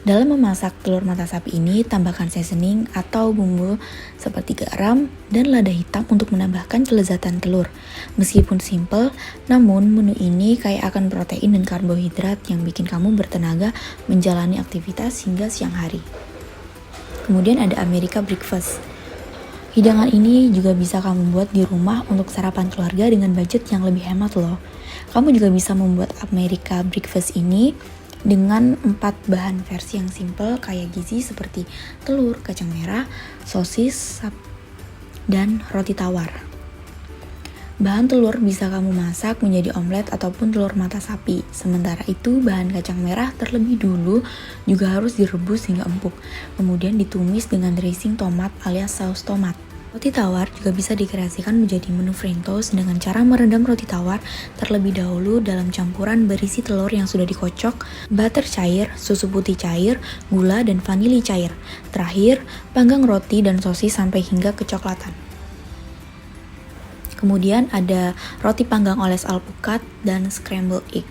Dalam memasak telur mata sapi ini, tambahkan seasoning atau bumbu seperti garam dan lada hitam untuk menambahkan kelezatan telur. Meskipun simple, namun menu ini kaya akan protein dan karbohidrat yang bikin kamu bertenaga menjalani aktivitas hingga siang hari. Kemudian ada America Breakfast. Hidangan ini juga bisa kamu buat di rumah untuk sarapan keluarga dengan budget yang lebih hemat loh. Kamu juga bisa membuat America Breakfast ini dengan 4 bahan versi yang simple kayak gizi seperti telur, kacang merah, sosis, dan roti tawar. Bahan telur bisa kamu masak menjadi omelet ataupun telur mata sapi. Sementara itu bahan kacang merah terlebih dulu juga harus direbus hingga empuk, kemudian ditumis dengan dressing tomat alias saus tomat. Roti tawar juga bisa dikreasikan menjadi menu French toast dengan cara merendam roti tawar terlebih dahulu dalam campuran berisi telur yang sudah dikocok, butter cair, susu putih cair, gula, dan vanili cair. Terakhir, panggang roti dan sosis sampai hingga kecoklatan. Kemudian ada roti panggang oles alpukat dan scrambled egg.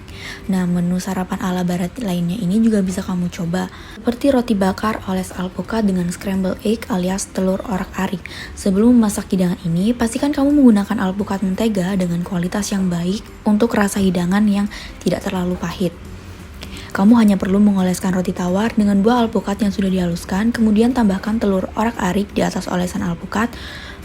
Nah, menu sarapan ala barat lainnya ini juga bisa kamu coba, seperti roti bakar oles alpukat dengan scrambled egg alias telur orak-arik. Sebelum memasak hidangan ini, pastikan kamu menggunakan alpukat mentega dengan kualitas yang baik untuk rasa hidangan yang tidak terlalu pahit. Kamu hanya perlu mengoleskan roti tawar dengan buah alpukat yang sudah dihaluskan, kemudian tambahkan telur orak-arik di atas olesan alpukat.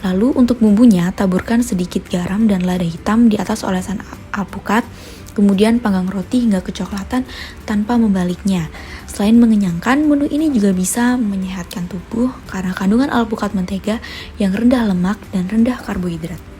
Lalu untuk bumbunya, taburkan sedikit garam dan lada hitam di atas olesan alpukat, kemudian panggang roti hingga kecoklatan tanpa membaliknya. Selain mengenyangkan, menu ini juga bisa menyehatkan tubuh karena kandungan alpukat mentega yang rendah lemak dan rendah karbohidrat.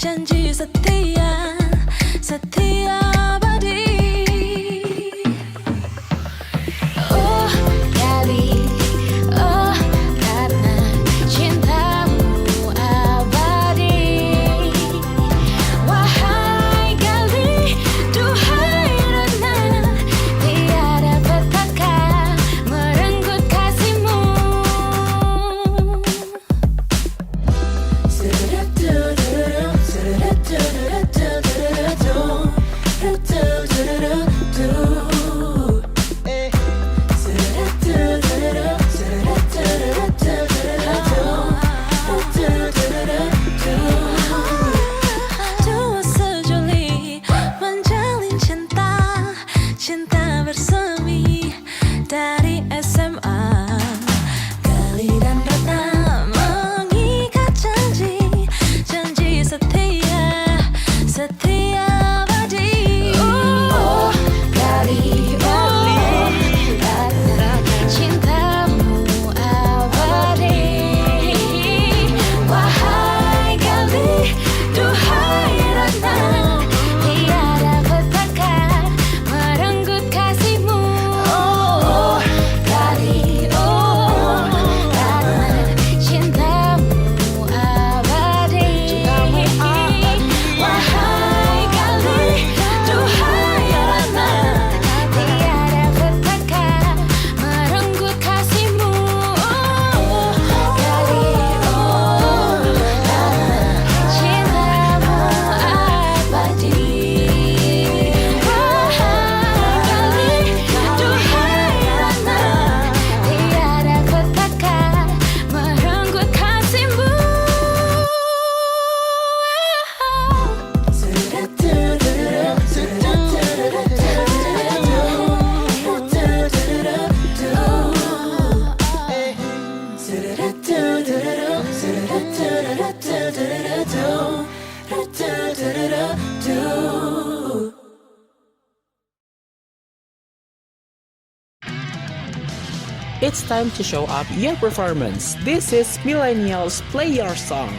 janji setia, setia abadi. Oh kali, oh karena cintamu abadi. Wahai kali, duhai Ratna, tiada petaka merenggut kasihmu. Dua sejoli menjalin cinta, cinta bersemi dari SMA. Gali dan Ratna mengikat janji, janji setia, setia abadi. Oh Gali, oh Ratna, cintamu abadi. Wahai Gali, duhai Ratna, tiada petaka merenggut kasihmu. Oh Gali, oh Ratna, cintamu abadi. Wahai Gali, duhai Ratna, tiada petaka merenggut kasihmu. Oh Gali, oh Ratna, cintamu abadi. Wahai Gali, duhai Ratna, tiada petaka merenggut kasihmu. It's time to show up your performance. This is Millennials Play Your Song.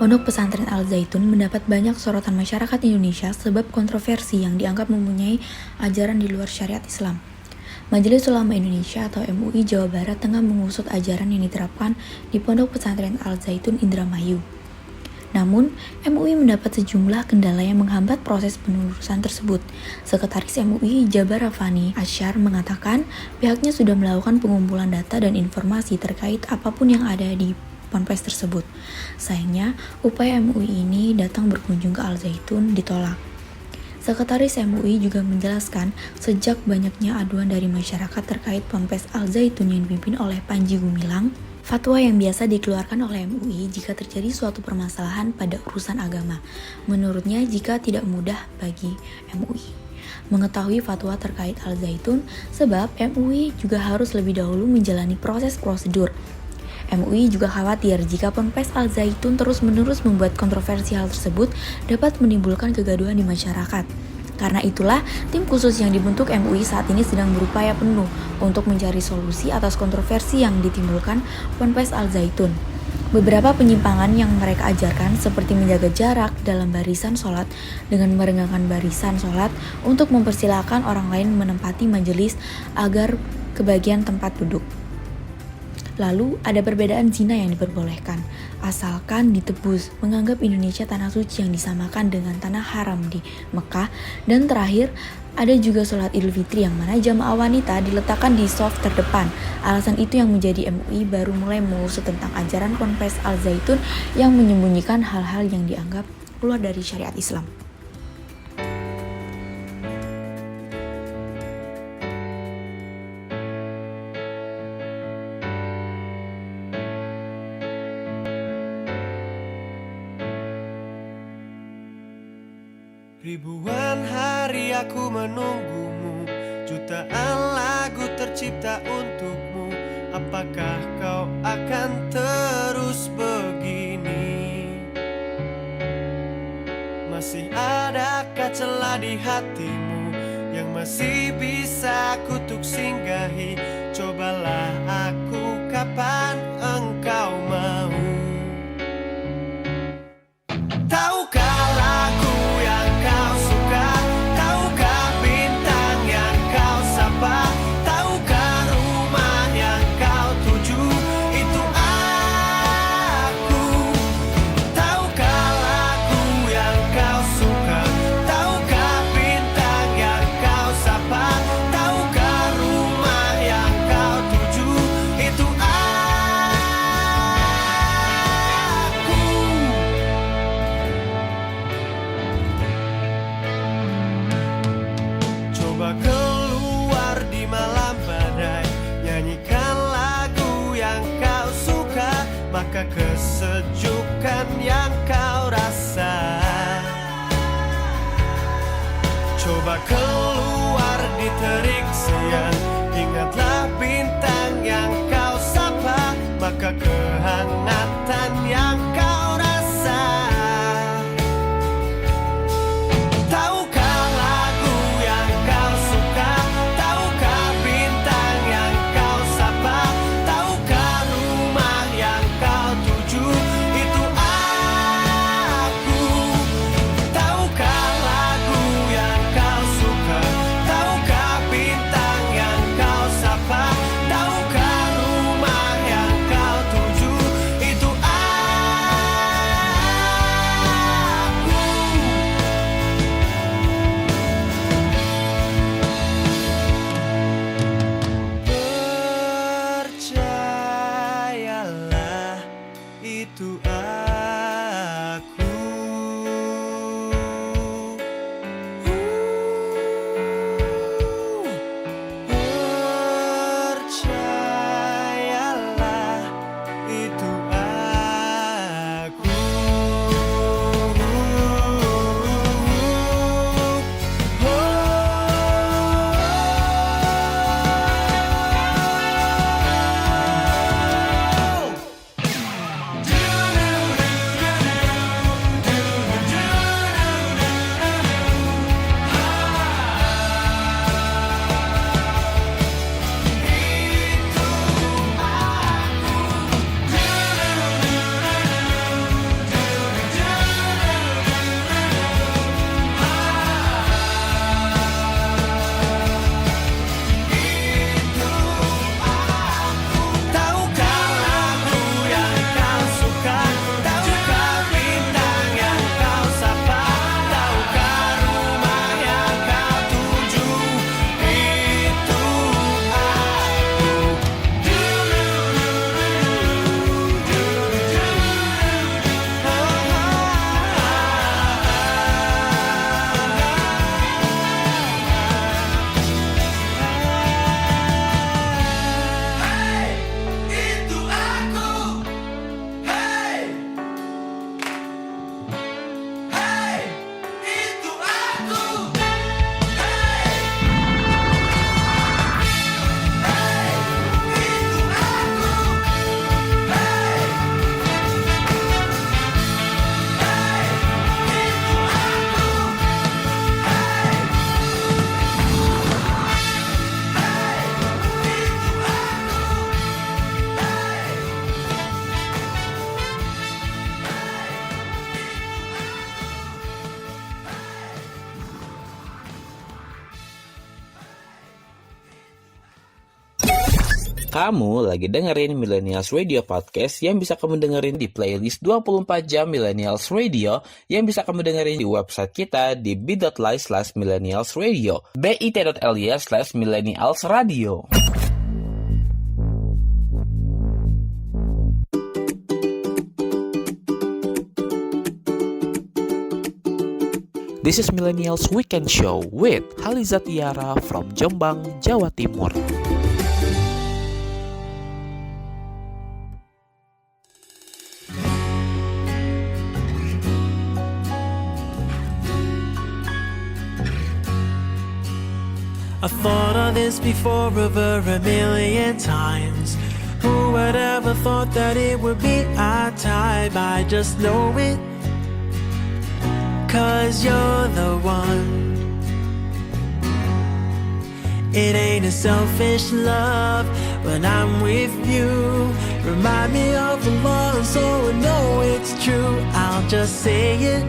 Pondok Pesantren Al Zaitun mendapat banyak sorotan masyarakat Indonesia sebab kontroversi yang dianggap mempunyai ajaran di luar syariat Islam. Majelis Ulama Indonesia atau MUI Jawa Barat tengah mengusut ajaran yang diterapkan di Pondok Pesantren Al Zaitun Indramayu. Namun, MUI mendapat sejumlah kendala yang menghambat proses penelusuran tersebut. Sekretaris MUI Jabar Rafani Asyar mengatakan pihaknya sudah melakukan pengumpulan data dan informasi terkait apapun yang ada di ponpes tersebut. Sayangnya, upaya MUI ini datang berkunjung ke Al Zaitun ditolak. Sekretaris MUI juga menjelaskan sejak banyaknya aduan dari masyarakat terkait ponpes Al Zaitun yang dipimpin oleh Panji Gumilang, fatwa yang biasa dikeluarkan oleh MUI jika terjadi suatu permasalahan pada urusan agama. Menurutnya, jika tidak mudah bagi MUI mengetahui fatwa terkait Al Zaitun, sebab MUI juga harus lebih dahulu menjalani proses prosedur. MUI juga khawatir jika ponpes Al Zaitun terus-menerus membuat kontroversi hal tersebut dapat menimbulkan kegaduhan di masyarakat. Karena itulah, tim khusus yang dibentuk MUI saat ini sedang berupaya penuh untuk mencari solusi atas kontroversi yang ditimbulkan ponpes Al Zaitun. Beberapa penyimpangan yang mereka ajarkan seperti menjaga jarak dalam barisan sholat dengan merenggangkan barisan sholat untuk mempersilahkan orang lain menempati majelis agar kebagian tempat duduk. Lalu ada perbedaan zina yang diperbolehkan, asalkan ditebus, menganggap Indonesia tanah suci yang disamakan dengan tanah haram di Mekah. Dan terakhir, ada juga sholat Idul Fitri yang mana jamaah wanita diletakkan di shaf terdepan. Alasan itu yang menjadi MUI baru mulai mengusut tentang ajaran ponpes Al Zaitun yang menyembunyikan hal-hal yang dianggap keluar dari syariat Islam. Ribuan hari aku menunggumu, jutaan lagu tercipta untukmu. Apakah kau akan terus begini? Masih adakah celah di hatimu yang masih bisa kutuk singgahi? Cobalah aku kapan engkau mau. Tahukah lagu yang kau suka? Tahukah bintang yang kau sapa? Tahukah rumah yang kau tuju? Itu aku. Tahukah lagu yang kau suka? Tahukah bintang yang kau sapa? Tahukah rumah yang kau tuju? Itu aku. Coba keluar di malam badai, nyanyikan lagu yang kau suka, maka kesejukan yang kau rasa. Coba keluar di terik siang, ingatlah bintang yang kau sapa, maka kehangatan yang kau rasa. Tahukah lagu yang kau suka? Tahukah bintang yang kau sapa? Tahukah rumah yang kau tuju? Itu aku. Tahukah lagu yang kau suka? Tahukah bintang yang Kamu lagi dengerin Millennials Radio Podcast yang bisa kamu dengerin di playlist 24 jam Millennials Radio yang bisa kamu dengerin di website kita di bit.ly/millennialsradio bit.ly/millennialsradio. This is Millennials Weekend Show with Haliza Tiara from Jombang, Jawa Timur. I thought of this before over a million times. Who would ever thought that it would be our time? I just know it, 'cause you're the one. It ain't a selfish love when I'm with you. Remind me of the love so I know it's true. I'll just say it,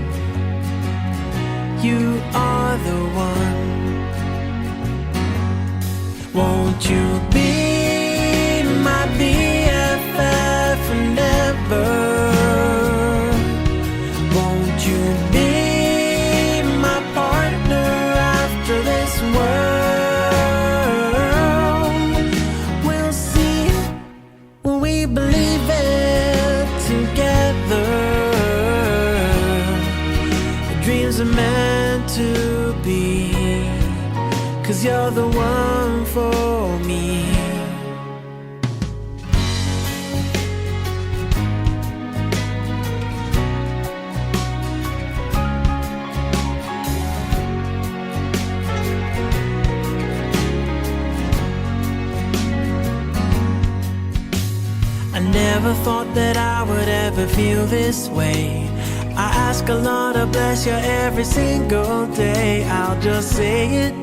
you are the one. Won't you be my BFF forever? Won't you be my partner after this world? We'll see when we believe it together. The dreams are meant to be, 'cause you're the one for me. I never thought that I would ever feel this way. I ask Allah to bless you every single day. I'll just say it,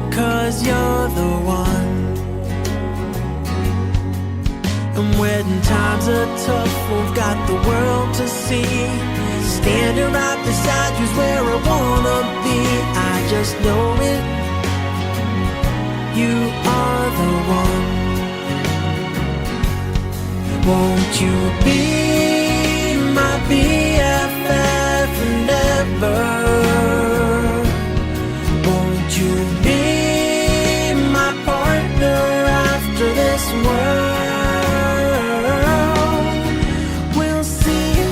'cause you're the one. And when times are tough, we've got the world to see. Standing right beside you's where I wanna be. I just know it, you are the one. Won't you be my BFF forever? Won't you be my partner after this world? We'll see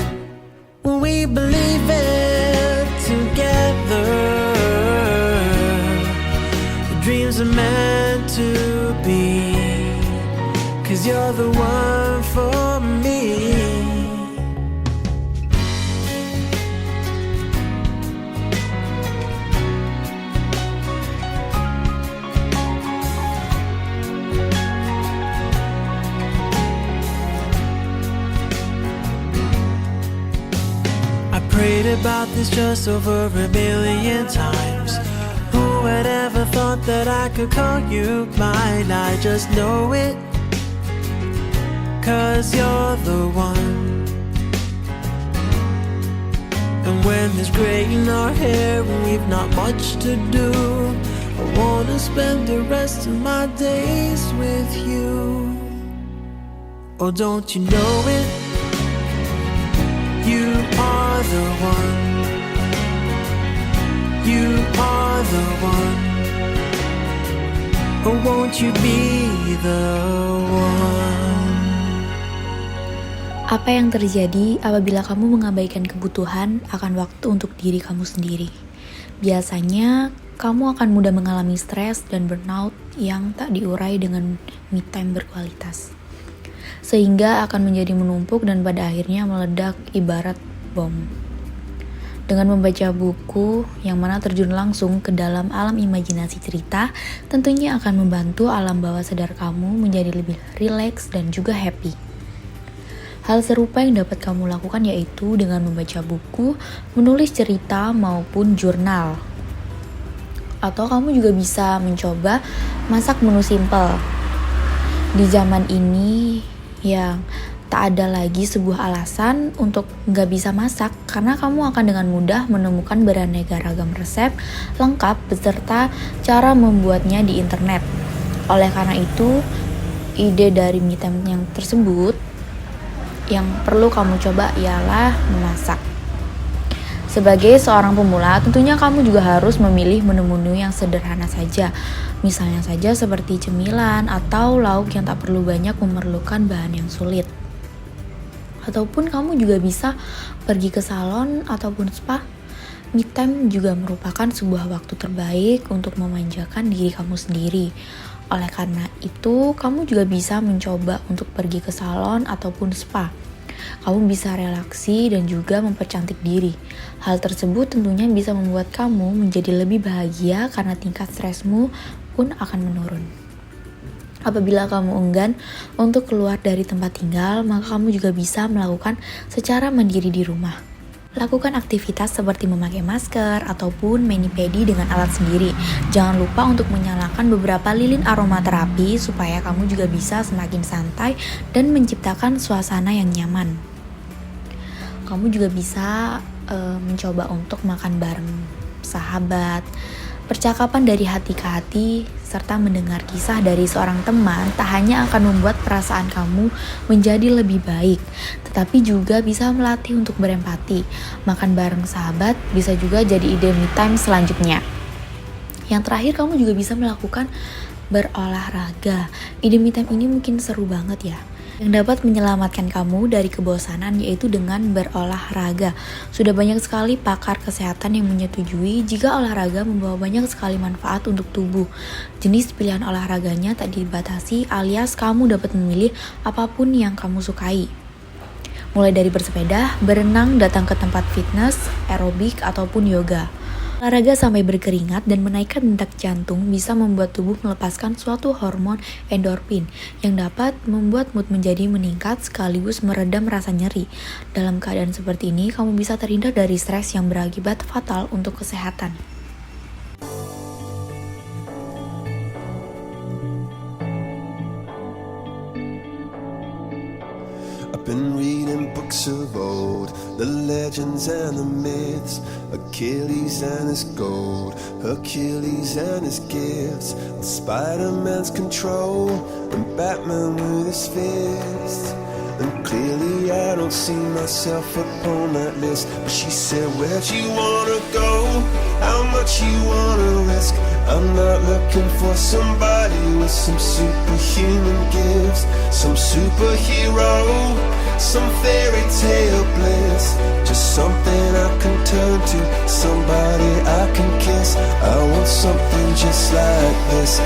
when we believe it together. The dreams are meant to be, 'cause you're the one for me. Prayed about this just over a million times. Who would ever thought that I could call you mine? I just know it, 'cause you're the one. And when there's gray in our hair and we've not much to do, I wanna spend the rest of my days with you. Oh, don't you know it? You are the one. You are the one. Oh, won't you be the one? Apa yang terjadi apabila kamu mengabaikan kebutuhan akan waktu untuk diri kamu sendiri? Biasanya, kamu akan mudah mengalami stres dan burnout yang tak diurai dengan me time berkualitas. Sehingga akan menjadi menumpuk dan pada akhirnya meledak ibarat bom. Dengan membaca buku yang mana terjun langsung ke dalam alam imajinasi cerita, tentunya akan membantu alam bawah sadar kamu menjadi lebih rileks dan juga happy. Hal serupa yang dapat kamu lakukan yaitu dengan membaca buku, menulis cerita maupun jurnal. Atau kamu juga bisa mencoba masak menu simple. Di zaman ini yang tak ada lagi sebuah alasan untuk nggak bisa masak karena kamu akan dengan mudah menemukan beraneka ragam resep lengkap beserta cara membuatnya di internet. Oleh karena itu, ide dari me time yang tersebut yang perlu kamu coba ialah memasak. Sebagai seorang pemula, tentunya kamu juga harus memilih menu-menu yang sederhana saja. Misalnya saja seperti cemilan atau lauk yang tak perlu banyak memerlukan bahan yang sulit. Ataupun kamu juga bisa pergi ke salon ataupun spa. Me time juga merupakan sebuah waktu terbaik untuk memanjakan diri kamu sendiri. Oleh karena itu, kamu juga bisa mencoba untuk pergi ke salon ataupun spa. Kamu bisa relaksi dan juga mempercantik diri. Hal tersebut tentunya bisa membuat kamu menjadi lebih bahagia karena tingkat stresmu pun akan menurun. Apabila kamu enggan untuk keluar dari tempat tinggal, maka kamu juga bisa melakukan secara mandiri di rumah. Lakukan aktivitas seperti memakai masker ataupun mani-pedi dengan alat sendiri. Jangan lupa untuk menyalakan beberapa lilin aromaterapi supaya kamu juga bisa semakin santai dan menciptakan suasana yang nyaman. Kamu juga bisa mencoba untuk makan bareng sahabat. Percakapan dari hati ke hati serta mendengar kisah dari seorang teman tak hanya akan membuat perasaan kamu menjadi lebih baik, tetapi juga bisa melatih untuk berempati. Makan bareng sahabat bisa juga jadi ide me time selanjutnya. Yang terakhir, kamu juga bisa melakukan berolahraga. Ide me time ini mungkin seru banget ya, yang dapat menyelamatkan kamu dari kebosanan, yaitu dengan berolahraga. Sudah banyak sekali pakar kesehatan yang menyetujui jika olahraga membawa banyak sekali manfaat untuk tubuh. Jenis pilihan olahraganya tak dibatasi, alias kamu dapat memilih apapun yang kamu sukai. Mulai dari bersepeda, berenang, datang ke tempat fitness, aerobik, ataupun yoga. Olahraga sampai berkeringat dan menaikkan detak jantung bisa membuat tubuh melepaskan suatu hormon endorfin yang dapat membuat mood menjadi meningkat sekaligus meredam rasa nyeri. Dalam keadaan seperti ini, kamu bisa terhindar dari stres yang berakibat fatal untuk kesehatan. Been reading books of old, the legends and the myths, Achilles and his gold, Hercules and his gifts, Spider-Man's control, and Batman with his fists. And clearly I don't see myself upon that list. But she said, where'd you wanna go? How much you wanna risk? I'm not looking for somebody with some superhuman gifts, some superhero, some fairy tale bliss. Just something I can turn to, somebody I can kiss. I want something just like this.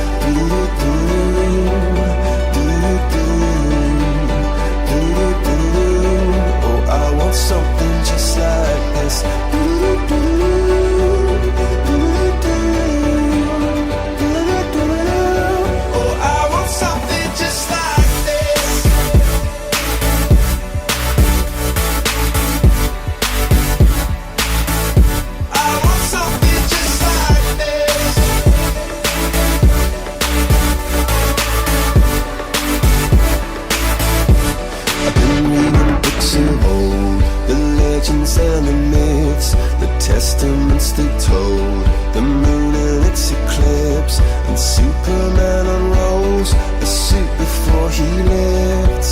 Oh, I want something just like this. And the myths, the testaments they told, the moon and its eclipse, and Superman unrolls the suit before he lived.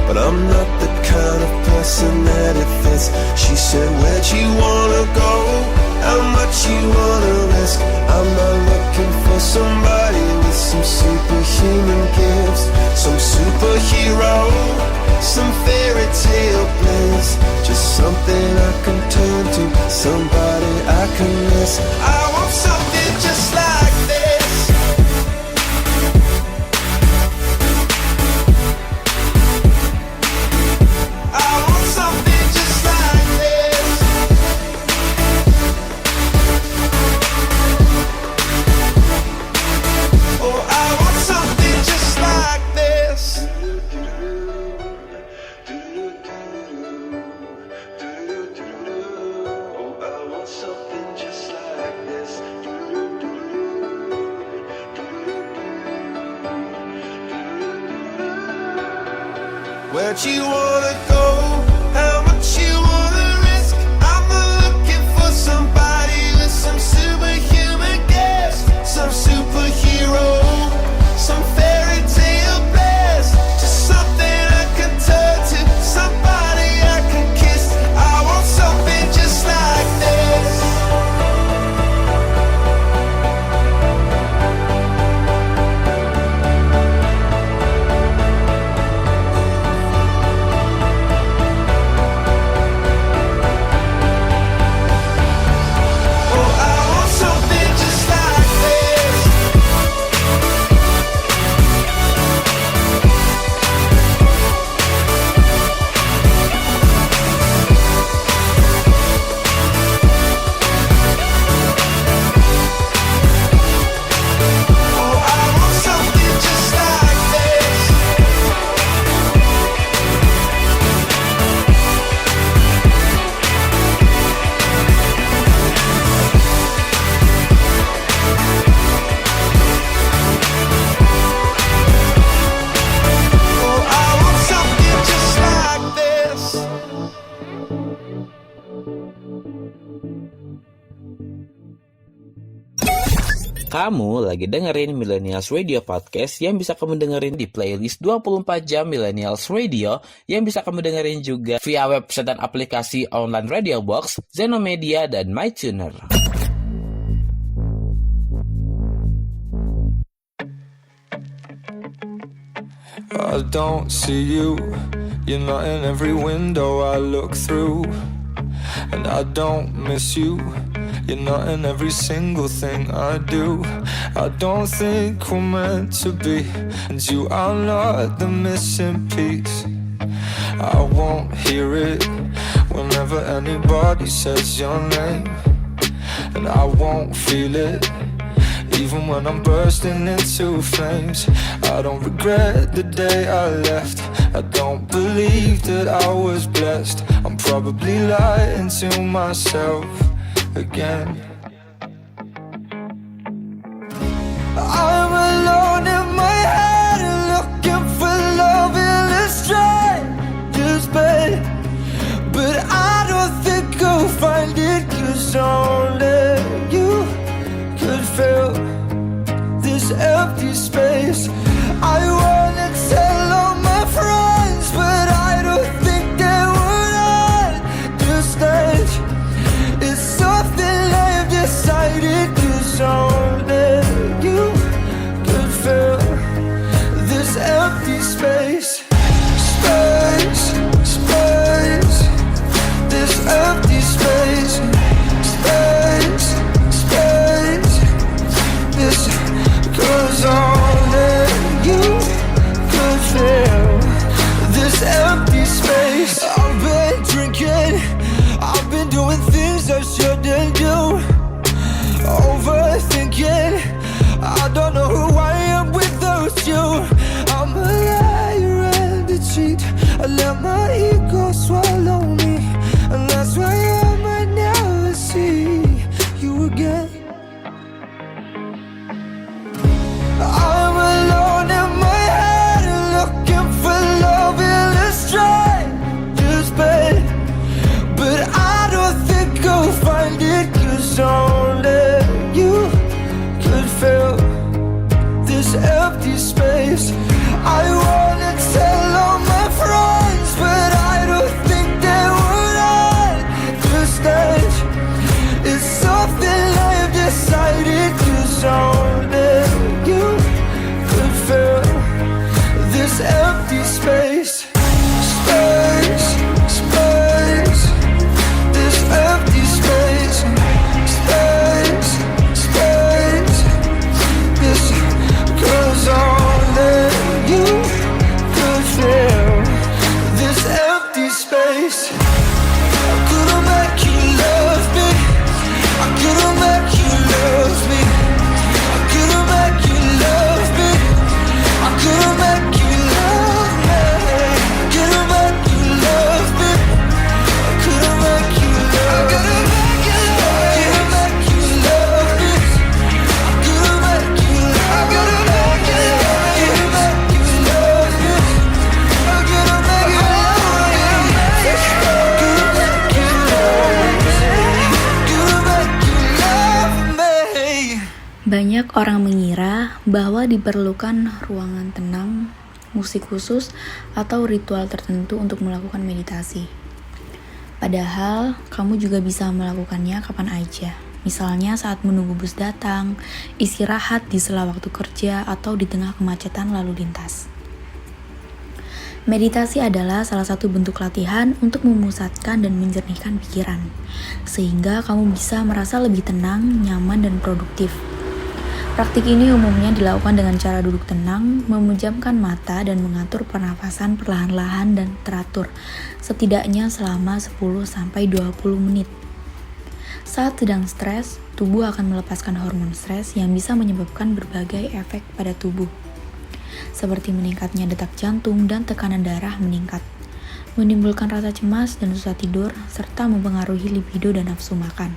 But I'm not the kind of person that it fits. She said, where'd you wanna go? How much you wanna risk? I'm not looking for somebody with some superhuman gifts, some superhero, some fairy tale bliss. Just something I can turn to, somebody I can miss. I want something just like this. I want something just like this. Oh, I want something just like this. Where'd you wanna go? How much you wanna risk? I'm not looking for somebody with some superhuman gifts, some superhero, Kamu lagi dengerin Millennials Radio Podcast yang bisa kamu dengerin di playlist 24 jam Millennials Radio yang bisa kamu dengerin juga via website dan aplikasi online Radio Box, Zenomedia, dan MyTuner. I don't see you, you're not in every window I look through. And I don't miss you, you're not in every single thing I do. I don't think we're meant to be, and you are not the missing piece. I won't hear it whenever anybody says your name, and I won't feel it even when I'm bursting into flames. I don't regret the day I left, I don't believe that I was blessed. I'm probably lying to myself again. I'm alone in my head and looking for love in a stranger's bed, but I don't think I'll find it, 'cause only you could fill this empty space. I wanna tell all my friends, but I don't think they would understand. It's something I've decided, 'cause only you could fill this empty space. Space, space, this empty space. Space, space, this, 'cause only you could fill this empty space. I've been drinking, I've been doing things I shouldn't do, overthinking, I don't know who I am without you. I'm a liar and a cheat, I let my ego swallow me, and that's why I might never see you again. I'm alone in my head and looking for love in a stranger's bed, but I don't think I'll find it, 'cause only you could fill this empty space. I wanna tell all my friends, but I don't think they would understand. It's something I've decided, 'cause only you could fill this empty space. Space, space, this empty space. Space, space, this, 'cause only you could fill this empty space. I couldn't make you love me, I couldn't make you love me, I couldn't make you love me, I couldn't make you love me, couldn't make you love me, I couldn't make you love me, couldn't make you love me, I couldn't make you love me, couldn't make you love me, I couldn't make you love me. Banyak orang mengira bahwa diperlukan ruangan tenang, musik khusus, atau ritual tertentu untuk melakukan meditasi. Padahal, kamu juga bisa melakukannya kapan aja. Misalnya saat menunggu bus datang, istirahat di sela waktu kerja, atau di tengah kemacetan lalu lintas. Meditasi adalah salah satu bentuk latihan untuk memusatkan dan menjernihkan pikiran, sehingga kamu bisa merasa lebih tenang, nyaman, dan produktif. Praktik ini umumnya dilakukan dengan cara duduk tenang, memejamkan mata, dan mengatur pernafasan perlahan-lahan dan teratur, setidaknya selama 10-20 menit. Saat sedang stres, tubuh akan melepaskan hormon stres yang bisa menyebabkan berbagai efek pada tubuh, seperti meningkatnya detak jantung dan tekanan darah meningkat, menimbulkan rasa cemas dan susah tidur, serta mempengaruhi libido dan nafsu makan.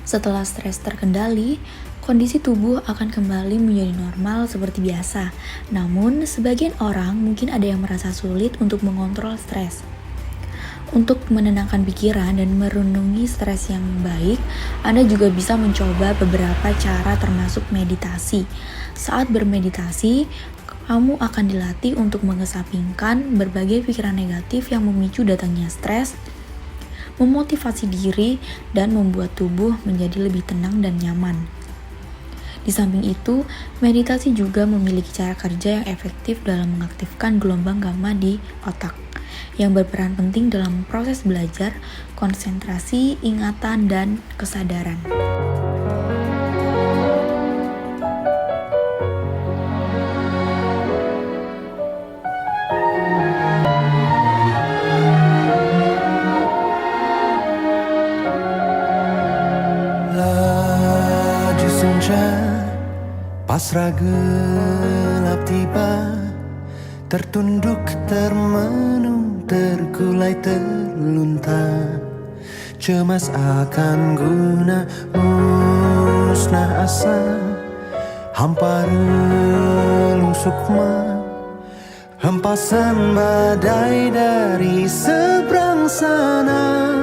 Setelah stres terkendali, kondisi tubuh akan kembali menjadi normal seperti biasa. Namun, sebagian orang mungkin ada yang merasa sulit untuk mengontrol stres. Untuk menenangkan pikiran dan merenungi stres yang baik, Anda juga bisa mencoba beberapa cara termasuk meditasi. Saat bermeditasi, kamu akan dilatih untuk mengesampingkan berbagai pikiran negatif yang memicu datangnya stres, memotivasi diri, dan membuat tubuh menjadi lebih tenang dan nyaman. Di samping itu, meditasi juga memiliki cara kerja yang efektif dalam mengaktifkan gelombang gamma di otak, yang berperan penting dalam proses belajar, konsentrasi, ingatan, dan kesadaran. Laju senja, pasrah gelap tiba, tertunduk, termenung, terkulai, terlunta. Cemas akan guna, musnah asa, hampa relung sukma. Hempasan badai dari seberang sana,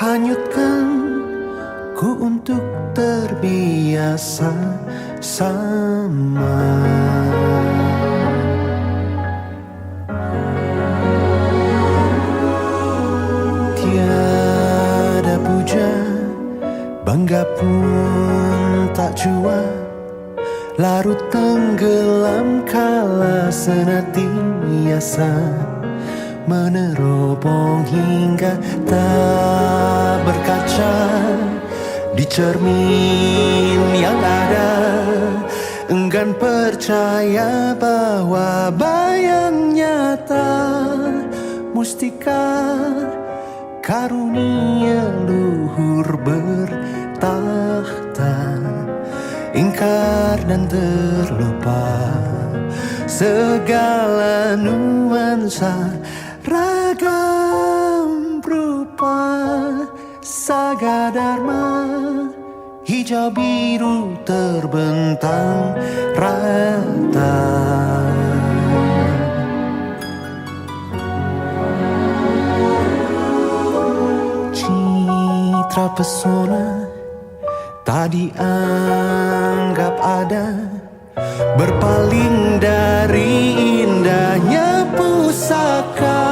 hanyutkan ku untuk terbiasa sama. Tiada puja, bangga pun tak jua, larut tenggelam kala senantiasa menerobong hingga tak berkaca di cermin yang ada. Enggan percaya bahwa bayang nyata mustika karunia luhur bertahta, ingkar dan terlupa segala nuansa ragam rupa. Saga dharma hijau biru terbentang rata. Citra pesona tak dianggap ada, berpaling dari indahnya pusaka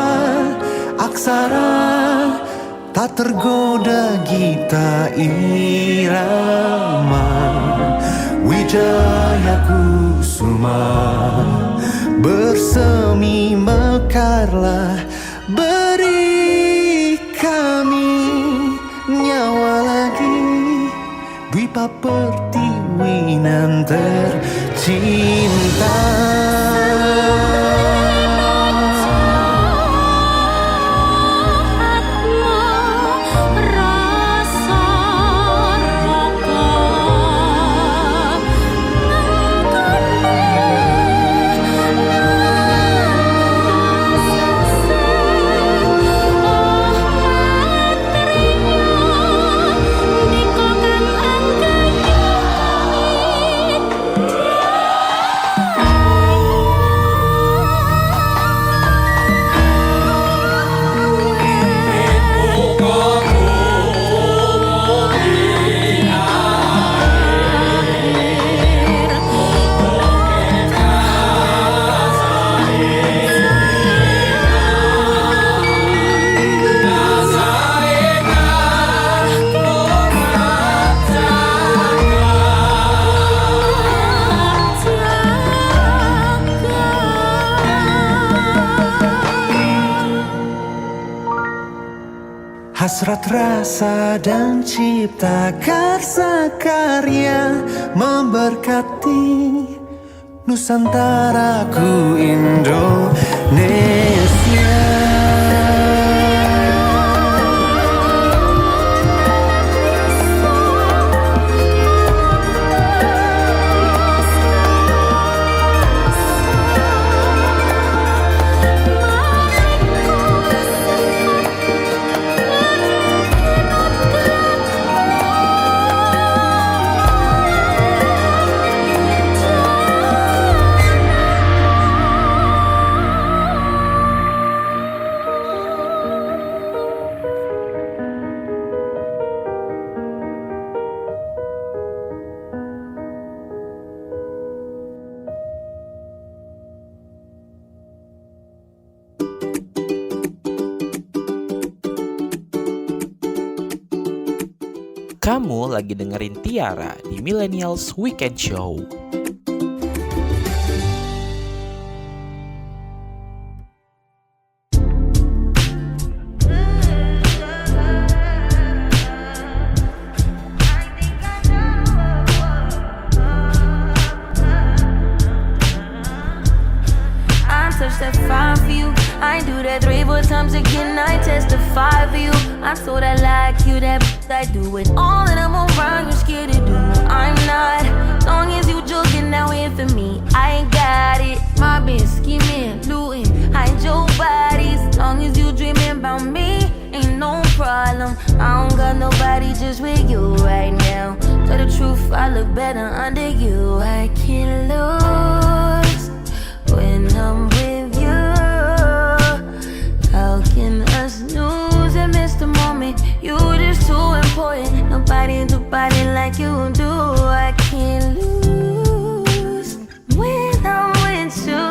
aksara. Tak tergoda gita irama, wijaya kusuma bersemi mekarlah. Beri kami nyawa lagi, Dwipa Pertiwinan tercinta. Hasrat rasa dan cipta karsa karya memberkati Nusantaraku Indonesia. Kamu lagi dengerin Tiara di Millennials Weekend Show. Testify for you. I do that 3-4 times again. I testify for you. I told I like you, that I do it all, and I'm around. You're scared to do. I'm not. Long as you joking now here for me, I ain't got it. My bitch scheming, looting, hide your bodies. Long as you dreaming about me, ain't no problem. I don't got nobody just with you right now. Tell the truth, I look better under you. I can't lose when I'm with you. How can I snooze and miss the moment? You just too important. Nobody do body like you do. I can't lose when I'm with you.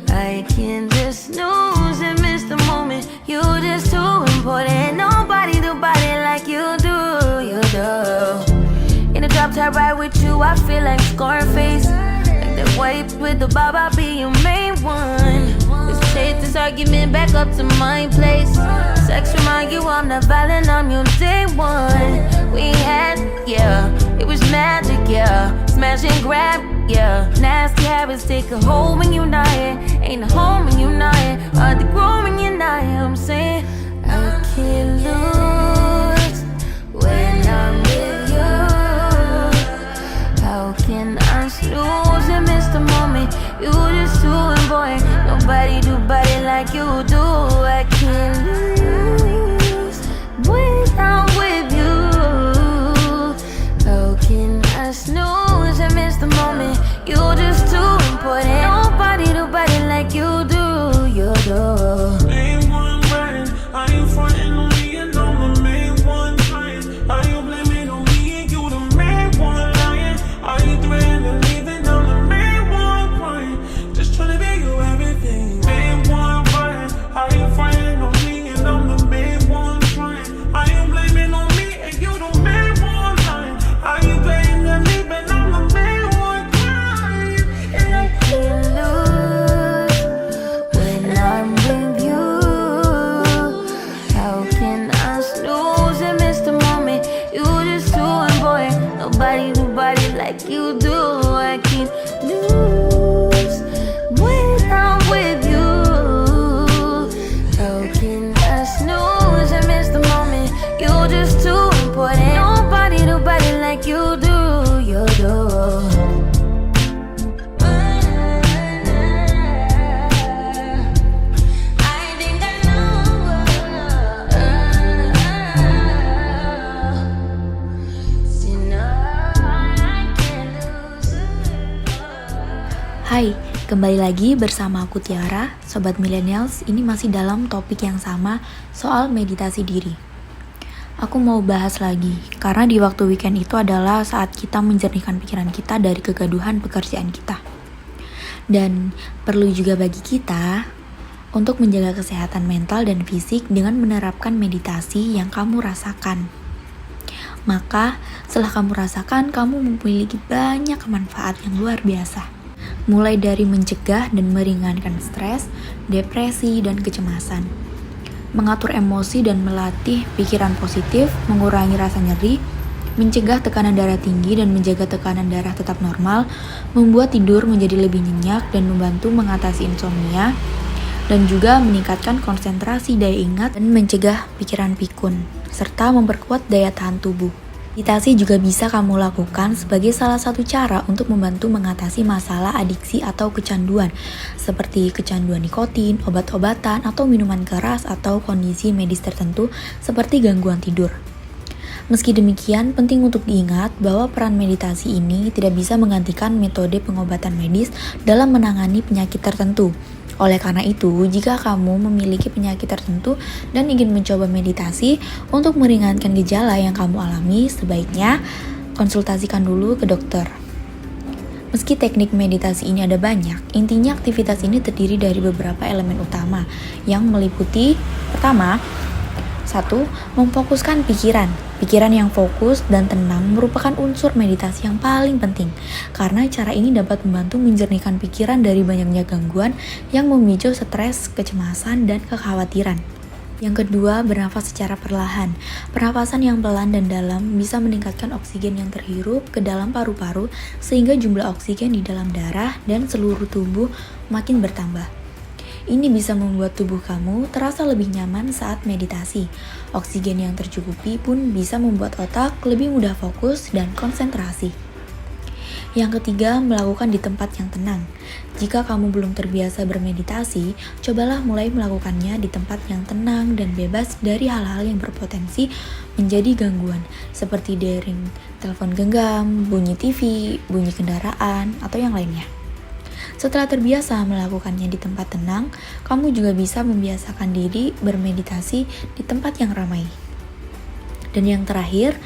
I can't just snooze and miss the moment. You just too important. Nobody do body like you do. You do. In the drop top ride with you, I feel like Scarface. That white with the bob, I'll be your main one. Let's take this argument back up to my place. Sex remind you I'm not violent, I'm your day one. We had, yeah, it was magic, yeah. Smash and grab, yeah. Nasty habits take a hold when you're not here. Ain't a home when you're not here. Hard to grow when you're not here. I'm saying I can't lose when I'm with you. How can I snooze and miss the moment? You just too important. Nobody do body like you do. I can't lose when I'm with you. How can I snooze and miss the moment? You just too important. Nobody do body like you do. You do. Main one riding, I ain't frontin' on me and I'm the main one trying. How you blaming on me and you the main one lying? Are you threatening to leave and I'm the main one crying? Just tryna be you everything. Main one riding, how you frontin' on me and I'm the main one trying? How you blaming on me and you the main one lying? How you blaming on me but I'm the main one crying? I can't lose when I'm with you. How can I snooze and miss the moment? You just too important. Nobody do body like you do. I can't lose when I'm with you. How can I snooze and miss the moment? You just too important. Nobody do body like you do. You do. Hai, kembali lagi bersama aku Tiara, Sobat Millennials. Ini masih dalam topik yang sama, soal meditasi diri. Aku mau bahas lagi, karena di waktu weekend itu adalah saat kita menjernihkan pikiran kita dari kegaduhan pekerjaan kita. Dan perlu juga bagi kita untuk menjaga kesehatan mental dan fisik dengan menerapkan meditasi yang kamu rasakan. Maka, setelah kamu rasakan, kamu memiliki banyak manfaat yang luar biasa. Mulai dari mencegah dan meringankan stres, depresi, dan kecemasan. Mengatur emosi dan melatih pikiran positif, mengurangi rasa nyeri, mencegah tekanan darah tinggi dan menjaga tekanan darah tetap normal, membuat tidur menjadi lebih nyenyak dan membantu mengatasi insomnia, dan juga meningkatkan konsentrasi, daya ingat, dan mencegah pikiran pikun, serta memperkuat daya tahan tubuh. Meditasi juga bisa kamu lakukan sebagai salah satu cara untuk membantu mengatasi masalah adiksi atau kecanduan, seperti kecanduan nikotin, obat-obatan, atau minuman keras, atau kondisi medis tertentu seperti gangguan tidur. Meski demikian, penting untuk diingat bahwa peran meditasi ini tidak bisa menggantikan metode pengobatan medis dalam menangani penyakit tertentu. Oleh karena itu, jika kamu memiliki penyakit tertentu dan ingin mencoba meditasi untuk meringankan gejala yang kamu alami, sebaiknya konsultasikan dulu ke dokter. Meski teknik meditasi ini ada banyak, intinya aktivitas ini terdiri dari beberapa elemen utama yang meliputi: pertama, 1. Memfokuskan pikiran. Pikiran yang fokus dan tenang merupakan unsur meditasi yang paling penting, karena cara ini dapat membantu menjernihkan pikiran dari banyaknya gangguan yang memicu stres, kecemasan, dan kekhawatiran. Yang kedua, bernafas secara perlahan. Pernafasan yang pelan dan dalam bisa meningkatkan oksigen yang terhirup ke dalam paru-paru sehingga jumlah oksigen di dalam darah dan seluruh tubuh makin bertambah. Ini bisa membuat tubuh kamu terasa lebih nyaman saat meditasi. Oksigen yang tercukupi pun bisa membuat otak lebih mudah fokus dan konsentrasi. Yang ketiga, melakukan di tempat yang tenang. Jika kamu belum terbiasa bermeditasi, cobalah mulai melakukannya di tempat yang tenang dan bebas dari hal-hal yang berpotensi menjadi gangguan, seperti dering telepon genggam, bunyi TV, bunyi kendaraan, atau yang lainnya. Setelah terbiasa melakukannya di tempat tenang, kamu juga bisa membiasakan diri bermeditasi di tempat yang ramai. Dan yang terakhir,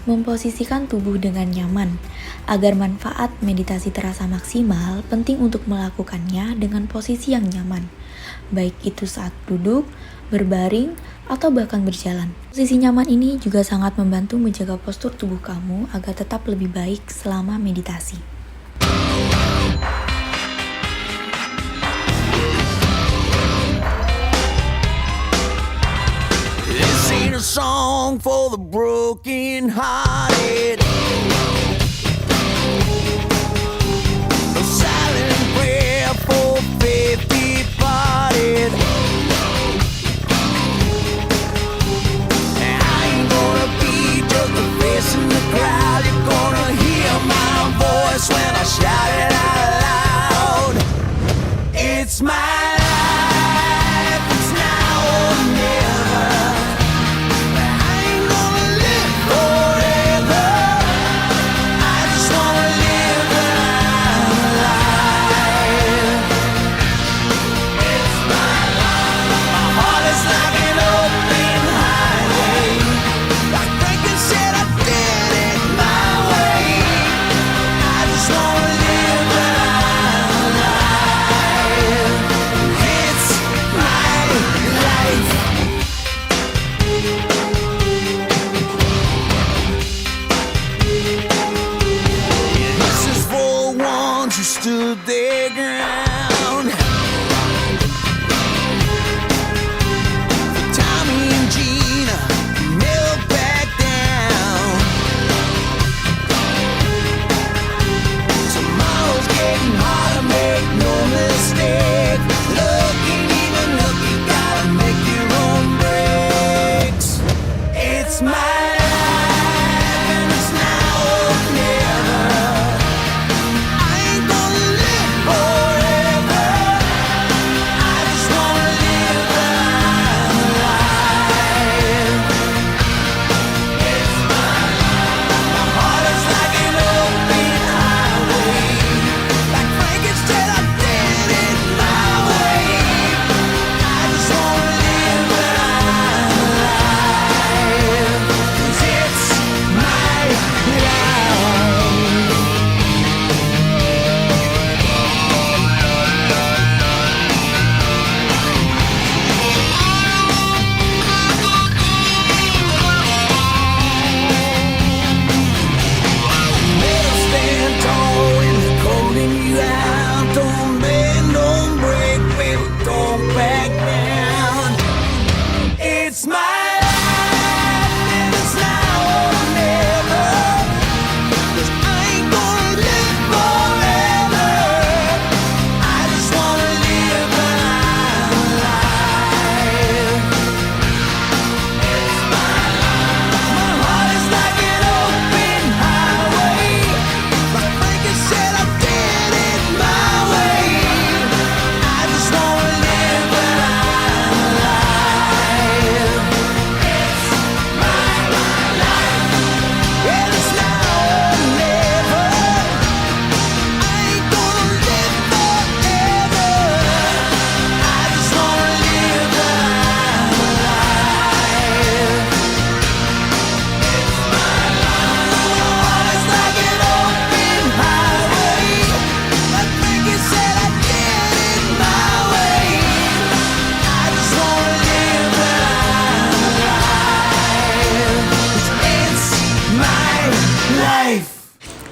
memposisikan tubuh dengan nyaman. Agar manfaat meditasi terasa maksimal, penting untuk melakukannya dengan posisi yang nyaman, baik itu saat duduk, berbaring, atau bahkan berjalan. Posisi nyaman ini juga sangat membantu menjaga postur tubuh kamu agar tetap lebih baik selama meditasi. This ain't a song for the broken hearted. A silent prayer for faith departed. I ain't gonna be just a face in the crowd. You're gonna hear my voice when I shout it out loud. It's my life, it's now or never. Stood their ground. Tommy and Gina never back down. Tomorrow's getting harder, make no mistake. Looking even look, you gotta make your own breaks. It's my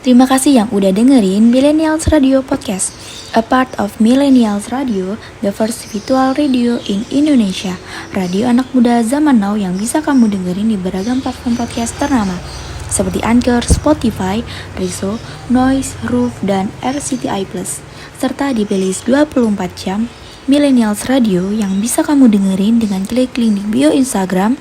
Terima kasih yang udah dengerin Millennials Radio Podcast, a part of Millennials Radio, the first virtual radio in Indonesia. Radio anak muda zaman now yang bisa kamu dengerin di beragam platform podcast ternama seperti Anchor, Spotify, Reso, Noise, Roof, dan RCTI+, serta di playlist 24 jam Millennials Radio yang bisa kamu dengerin dengan klik link di bio Instagram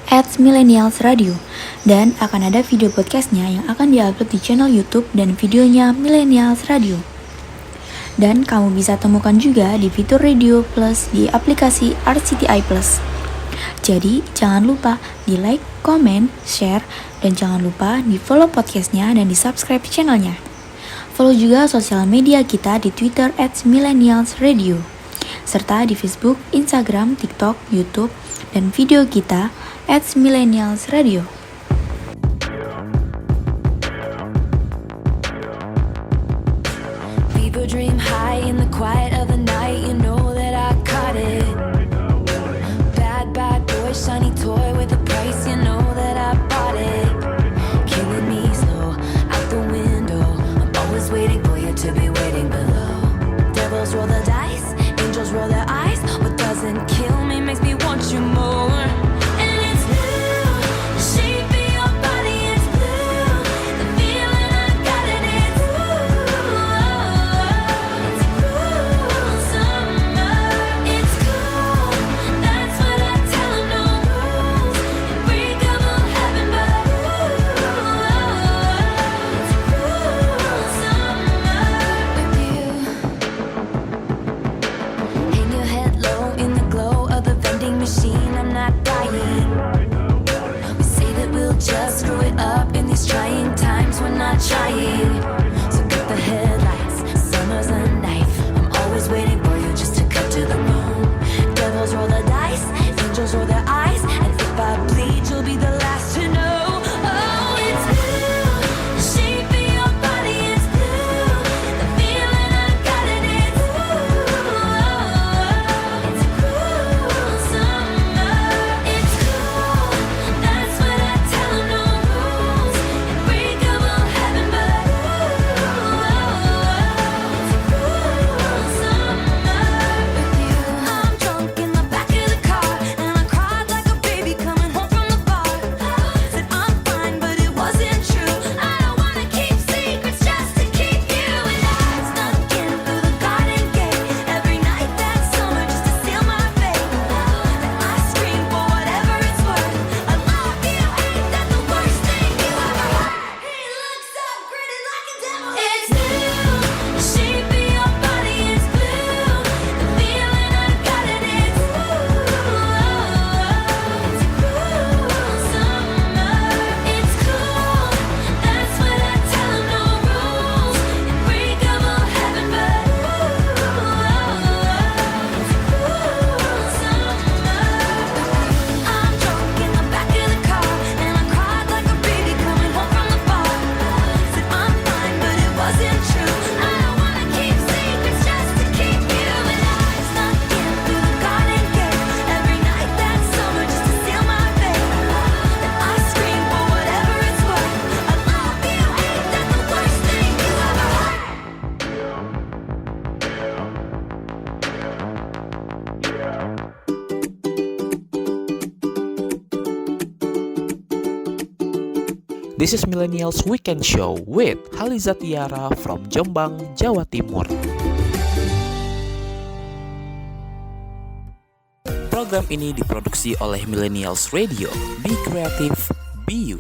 @millennialsradio, dan akan ada video podcastnya yang akan diupload di channel YouTube dan videonya Millennials Radio. Dan kamu bisa temukan juga di fitur Radio Plus di aplikasi RCTI Plus. Jadi jangan lupa di like, comment, share, dan jangan lupa di follow podcastnya dan di subscribe channelnya. Follow juga sosial media kita di Twitter @millennialsradio, serta di Facebook, Instagram, TikTok, YouTube, dan video kita @millennialsradio. People dream high in the quiet of the night. You know that I caught it. Bad, bad boy, shiny toy with a price. You know that I bought it. Killing me slow out the window. I'm always waiting for you to be waiting below. Devils roll the dice, angels roll their eyes. What doesn't kill me makes me want you more. Just screw it up in these trying times. We're not trying. So cut the headlights. Summer's a knife. I'm always waiting for you just to cut to the bone. Devils roll the dice. Angels roll their eyes. And if I bleed, you'll be the last to know. Oh, it's blue. The shape of your body is blue. The feeling I got it is blue. It's a cruel summer. It's cool. That's what I tell 'em. No rules. Unbreakable heaven, but it's a cruel summer with you. I'm drunk in the back of the car, and I cried like a baby coming home from the bar. Said I'm fine, but it wasn't true. I don't wanna keep secrets just to keep you. And I snuck in through the garden gate every night that summer just to seal my fate. Then I scream for whatever it's worth. I love you, ain't that the worst thing you ever heard? He looks so gritty like a devil. It's blue. The shape of your body is blue. The feeling I got it is blue. It's a cruel summer. It's cool. That's what I tell 'em. No rules. Unbreakable heaven, but it's a cruel summer. I'm drunk in the back of the car, and I cried like a baby coming home from the bar. Said I'm fine, but it wasn't true. I don't wanna keep secrets just to keep you. And I snuck in through the garden gate every night that summer just to seal my fate. Then I scream for whatever it's worth. I love you, ain't that the worst thing you ever heard? This is Millennials Weekend Show with Haliza Tiara from Jombang, Jawa Timur. Program ini diproduksi oleh Millennials Radio. Be creative, be you.